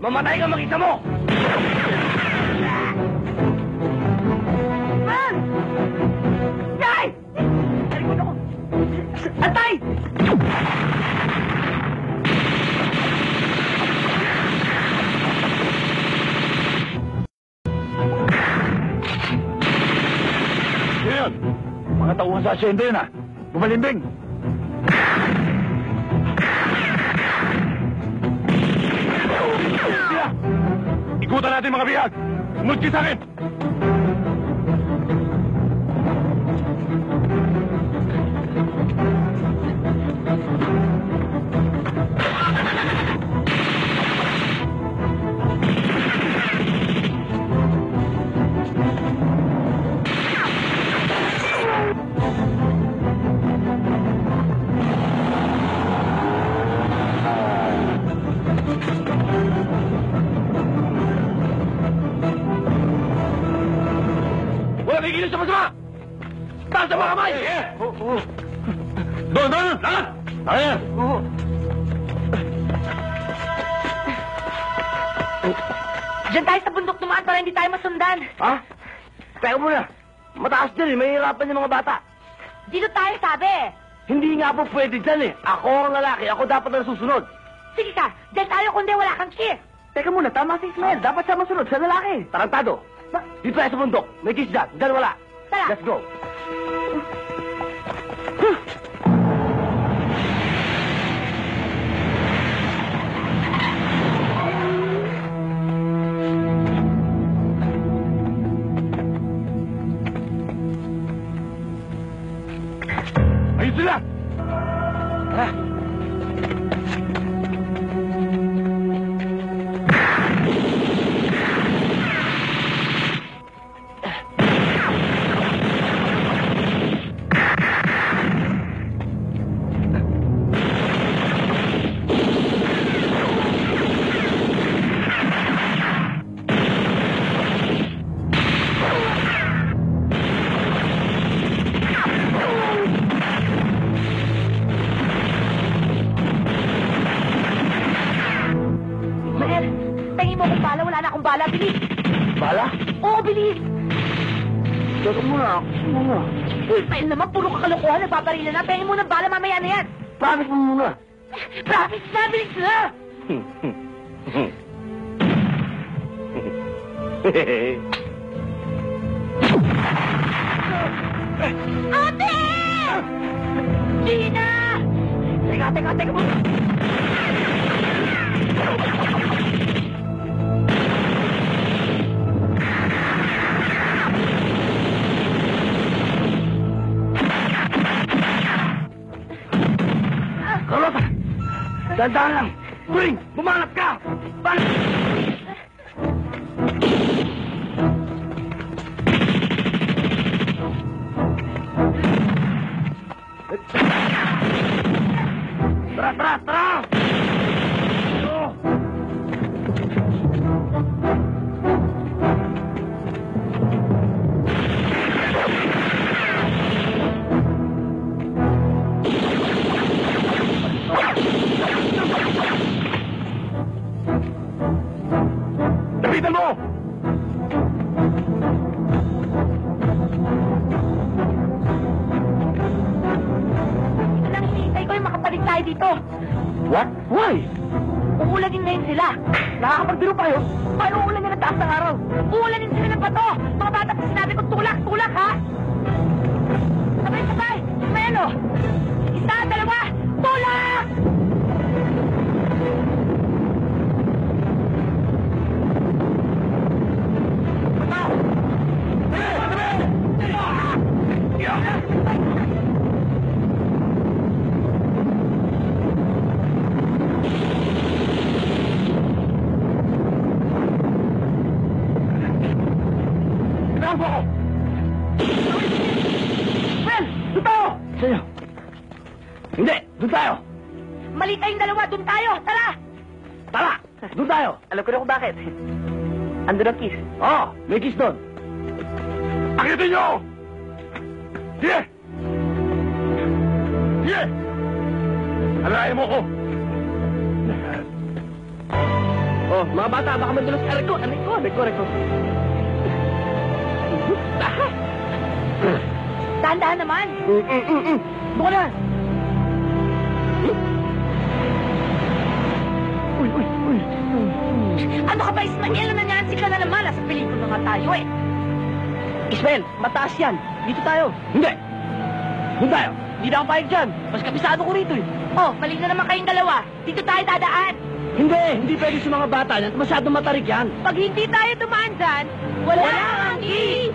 Mamatay ka mag-isa mo! Man! Tay! Talikod ako! Atay! Yun! Mga tauhan sa asyenda yun, Bumalimbing! Ikutan natin mga bihag! Sumunod kayo sa akin! Tigilin sa masama! Taas sa mga kamay! Doon! Lakad! Ayan! Diyan tayo sa bundok dumaan para hindi tayo masundan. Ha? Teka muna. Mataas dyan eh. Mahihirapan yung mga bata. Dito tayo, sabi. Hindi nga po pwede dyan eh. Ako ang lalaki. Ako dapat na susunod. Sige ka. Diyan tayo kundi wala kang kiss. Teka muna. Tama si Ismael. Dapat siya masunod. Siya lalaki. Tarantado. Dito tayo sa bundok. May kiss dyan. Dyan wala. Tara. Let's go. bala, bilis! Bala? Oo, bilis! Teka muna, Ismael naman, puro kakalokohan, nagbabarila na. Pengin mo ng bala, mamaya na yan. Promise mo muna. Promise na, bilis na! Ate! Gina! Teka mo! Carlota! Dandahan lang! Turing! Bumanap ka! Tara! Lapitan mo! Nang hinihintay ko yung makapalik tayo dito. What? Why? Uulanin ngayon sila. Nakakapagbiro pa kayo? Paano uulan na ng taas ng araw? Uulanin sila ng bato. Mga bata pa sinabi ko, tulak, ha? Sabay. Melo. Isa, dalawa. Tulak! Hindi! Doon tayo! Mali tayong dalawa, doon tayo. Tara! Tara! Doon tayo! Alam ko na kung bakit. Andun ang kiss. Oo! May kiss doon! Akitin nyo! Sige! Sige! Alayin mo ko! Oh, mga bata, baka madulas. Aray ko! Dahan-dahan naman. Doon ka na! Ano ka ba, Ismael? Ano nanyansi ka na naman? Nasa pelikula nga tayo eh. Ismael, mataas yan. Dito tayo. Hindi! Doon tayo! Hindi na ako payag dyan. Mas kabisado ko rito eh. Oh, mali na naman kayong dalawa. Dito tayo dadaan. Hindi pwede sa mga bata yan. Masyadong matarik yan. Pag hindi tayo dumaan dyan, wala ang key.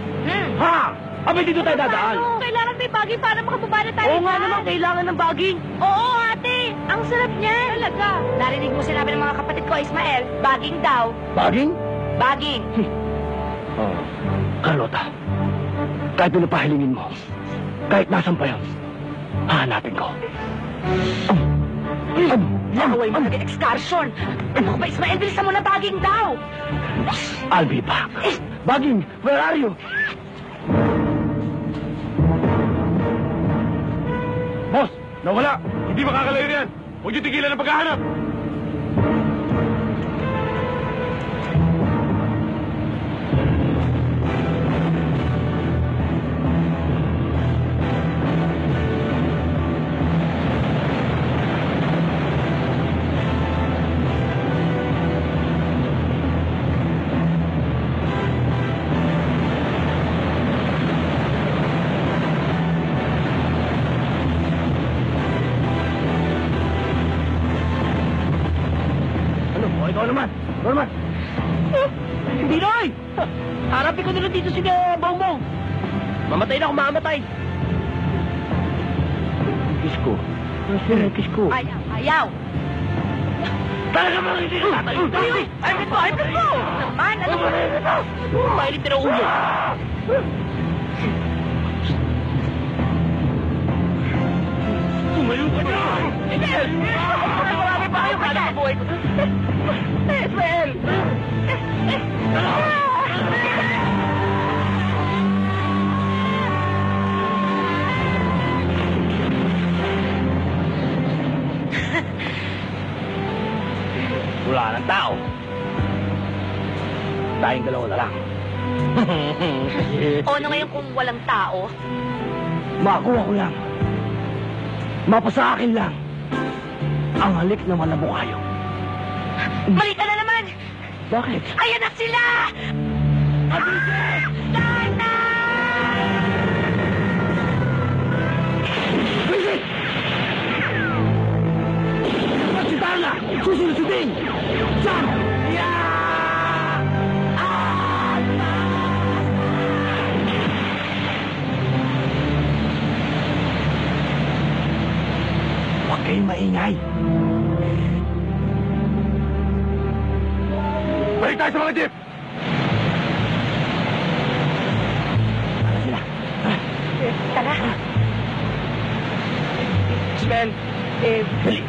Ha! Abay, dito tayo dadaan. Paano? Kailangan may bagay para makababa na tayo. Oo nga naman, kailangan ng baging. Oo, ate. Ang sarap niyan. Talaga. Narinig mo sinabi ng mga kapatid ko, Ismael. Baging daw. Baging? Baging. Oh. Carlota, kahit pinapahilingin mo, kahit nasan pa yun, hahanapin ko. Nakaway mo nag-excursion. Ano ka ba, Ismael? Bilisan mo na baging daw. I'll be back. Baging, where are you? Boss, nawala. Hindi makakalayo yan. Huwag niyo tigilan ang paghahanap. Ikaw naman! Hindi na eh. Harapin ko nila dito si Bongbong. Mamatay na kung mamatay. Kiss ko. Nasaan ang kiss ko? Ayaw. Talaga mga hindi ka tatayo! Ay, pito! Naman, ano ba? Mainit na ulo. Tumayo ka na! Ismael! Marami pa kayo kada buhay ko. Ismael! Wala ng tao. Tayong dalawa na lang. O ano ngayon kung walang tao? Makuha ko lang. Mapasa akin lang. Ang halik na malabo kayo. Mali ka na naman! Bakit? Ayan na sila! Visit! Si Darla! Susunod si Ding! Sam! Huwag kayong maingay. Balik tayo sa mga jeep! Tara. Smell. Dali.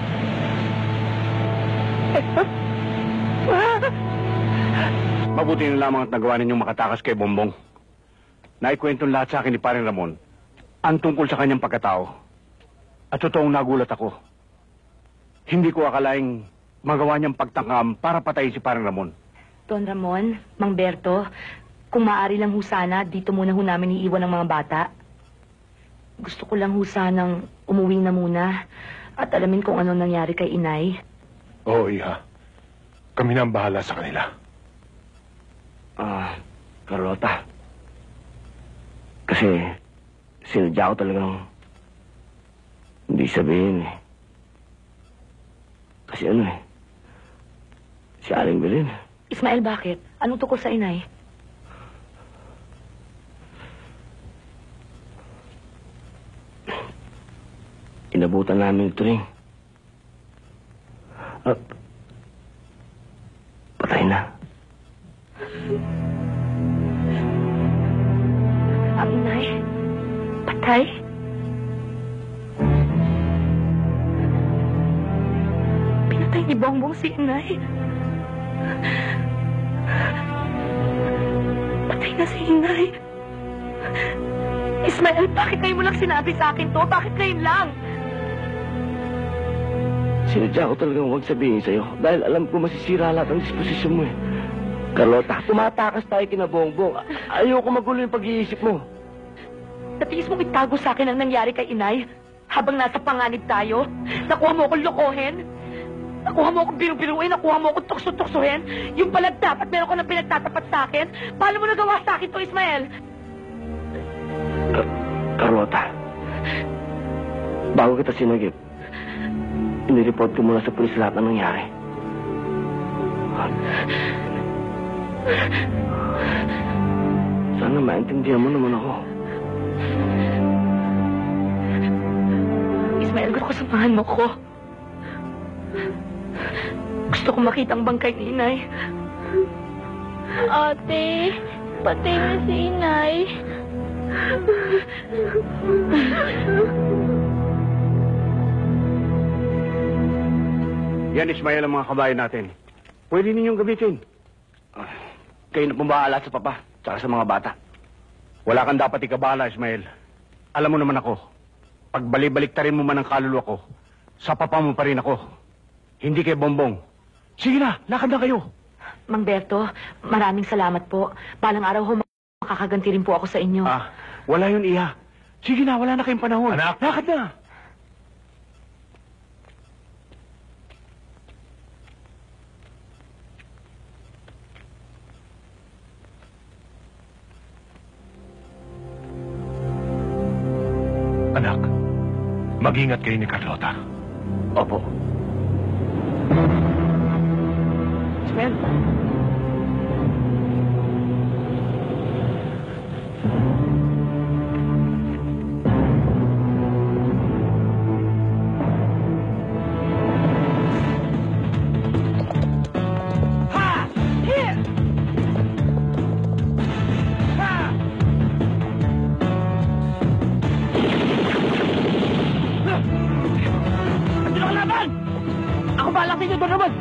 Mabuti na lamang at nagawa ninyong makatakas kay Bongbong. Naikwentong lahat sa akin ni Paring Ramon ang tungkol sa kanyang pagkatao. At totoong nagulat ako. Hindi ko akalaing magawa niyang pagtangkam para patayin si Paring Ramon. Don Ramon, Mang Berto, kung maaari lang ho sana, dito muna ho namin iiwan ng mga bata. Gusto ko lang ho sanang umuwi na muna at alamin kung ano nangyari kay Inay. Oo, Iha. Kami na ang bahala sa kanila. Carlota. Kasi sinadya ko talagang hindi sabihin eh. Kasi si Aling Belen. Ismael, bakit? Anong tukol sa Inay? Inabutan namin ito rin. At patay na. Ang Inay? Patay? Pinatay ni Bongbong si Inay. Patay na si Inay. Ismael, bakit ngayon mo lang sinabi sa akin to? Bakit ngayon lang? Sinadya ko talagang huwag sabihin sa'yo dahil alam ko masisira lahat ang disposisyon mo eh. Carlota, tumatakas tayo kina Bongbong. Ayoko magulo yung pag-iisip mo. Natiis mong itago sa akin ang nangyari kay Inay habang nasa panganib tayo? Nakuha mo akong lokohin? Nakuha mo akong biru-biruin? Nakuha mo akong tukso-tuksuhin? Yung pala dapat meron ko nang pinagtatapat sa akin? Paano mo nagawa sa akin to, Ismael? Carlota, bago kita sinagip, inireport ko muna sa pulis lahat ng nangyari. Sana maintindihan mo naman ako. Ismael, gusto ko samahan mo ko. Gusto ko makita ang bangkay ni Inay. Ate, patay na si Inay. Yan, Ismael, ang mga kabayan natin. Pwede ninyong gamitin. Kayo na pumbahala sa papa, tsaka sa mga bata. Wala kang dapat ikabala, Ismael. Alam mo naman ako, pag balik-baliktarin mo man ang kaluluwa ko, sa papa mo pa rin ako. Hindi kay Bongbong. Sige na, lakad na kayo. Mang Berto, maraming salamat po. Balang araw ho, makakaganti rin po ako sa inyo. Wala yun, Iha. Sige na, wala na kayong panahon. Anak! Lakad na! Anak, mag-ingat kayo ni Carlota. Opo. Ismael. Ako bahala sa inyo, Don Ramon!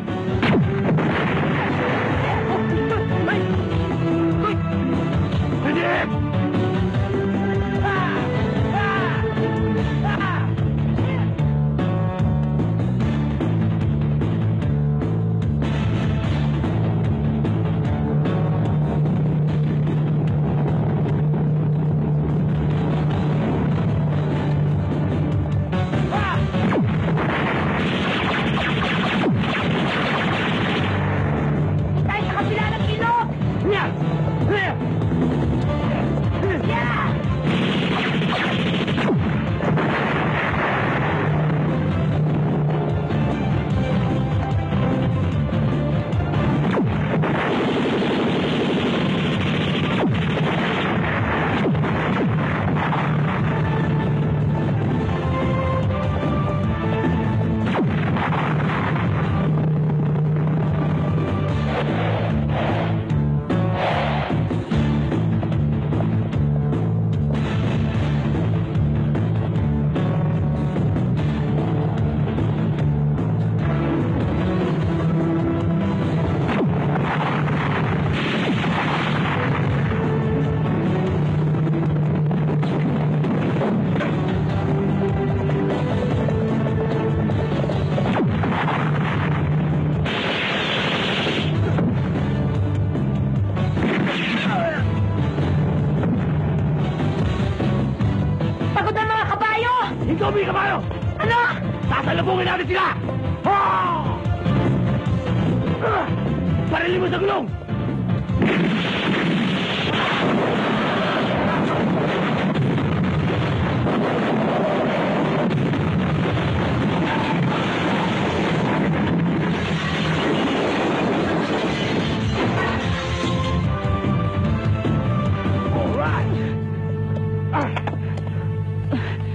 Dali mo sa gulong!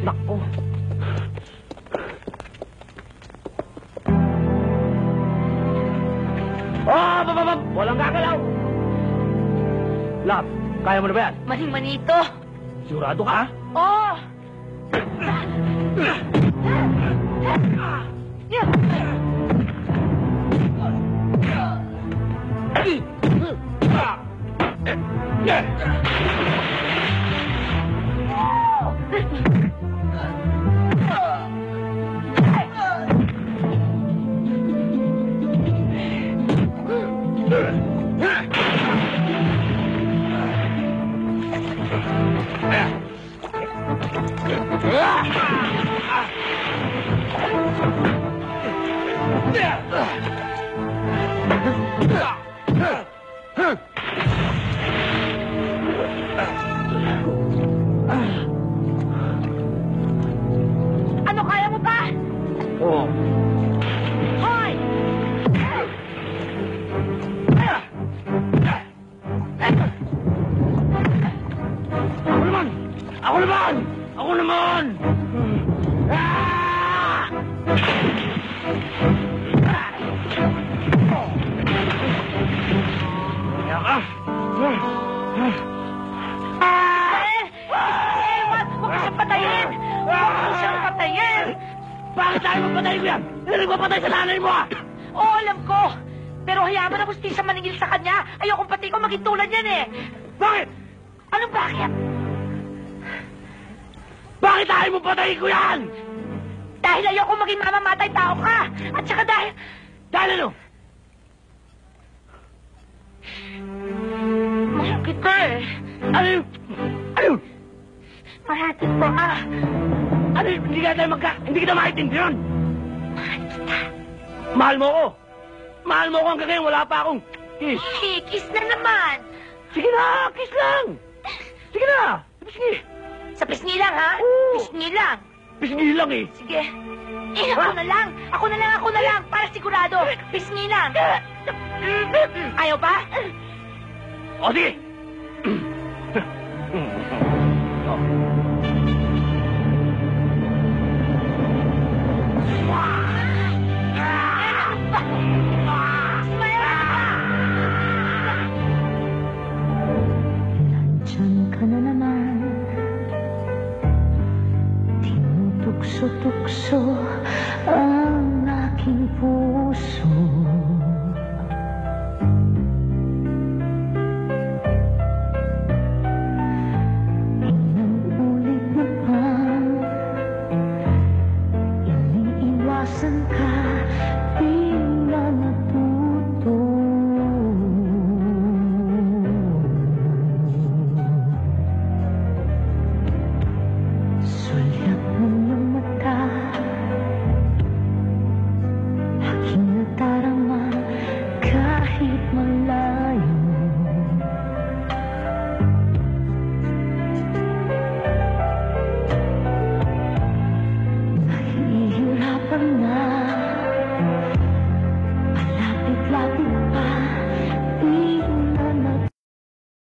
Nako. Oh, walang gagalaw! Lab, kaya mo na ba yan? Maning-manito. Sigurado ka? Oh! Ano, kaya mo pa? Oo. Hoy! Ako naman! Ako naman! Ako naman! Huwag mo siyang patayin! Huwag mo siyang patayin! Bakit tayo magpatay ko yan? Hindi nagpapatay sa nanay mo ah! Oo, alam ko. Pero hayaan mo na gusto sa maningil sa kanya. Ayokong pati ko maging tulad yan eh. Bakit? Anong bakit? Bakit tayo mo patayin ko yan? Dahil ayoko maging mamamatay tao ka. At saka dahil... Dahil ano? Mahal kita eh. Ano yun? Ano yun? Mahatin mo ah. Ano yun? Hindi kita maintindihan. Mahal kita. Mahal mo ko. Mahal mo ko hanggang ngayon. Wala pa akong kiss. Kiss na naman. Sige na, kiss lang. Sige na. Pisngi. Sa pisngi lang ha? Oo. Pisngi lang. Pisngi lang eh. Sige. Ako na lang. Ako na lang. Para sigurado. Pisngi lang. Ayaw pa? O sige. Diyan ka na naman, tinutukso-tukso ang aking puso. Inuulit na bang iniiwasan ka, di na natuto. Sulyap ng iyong mata, aking nadarama kahit malayo. Nahihirapan na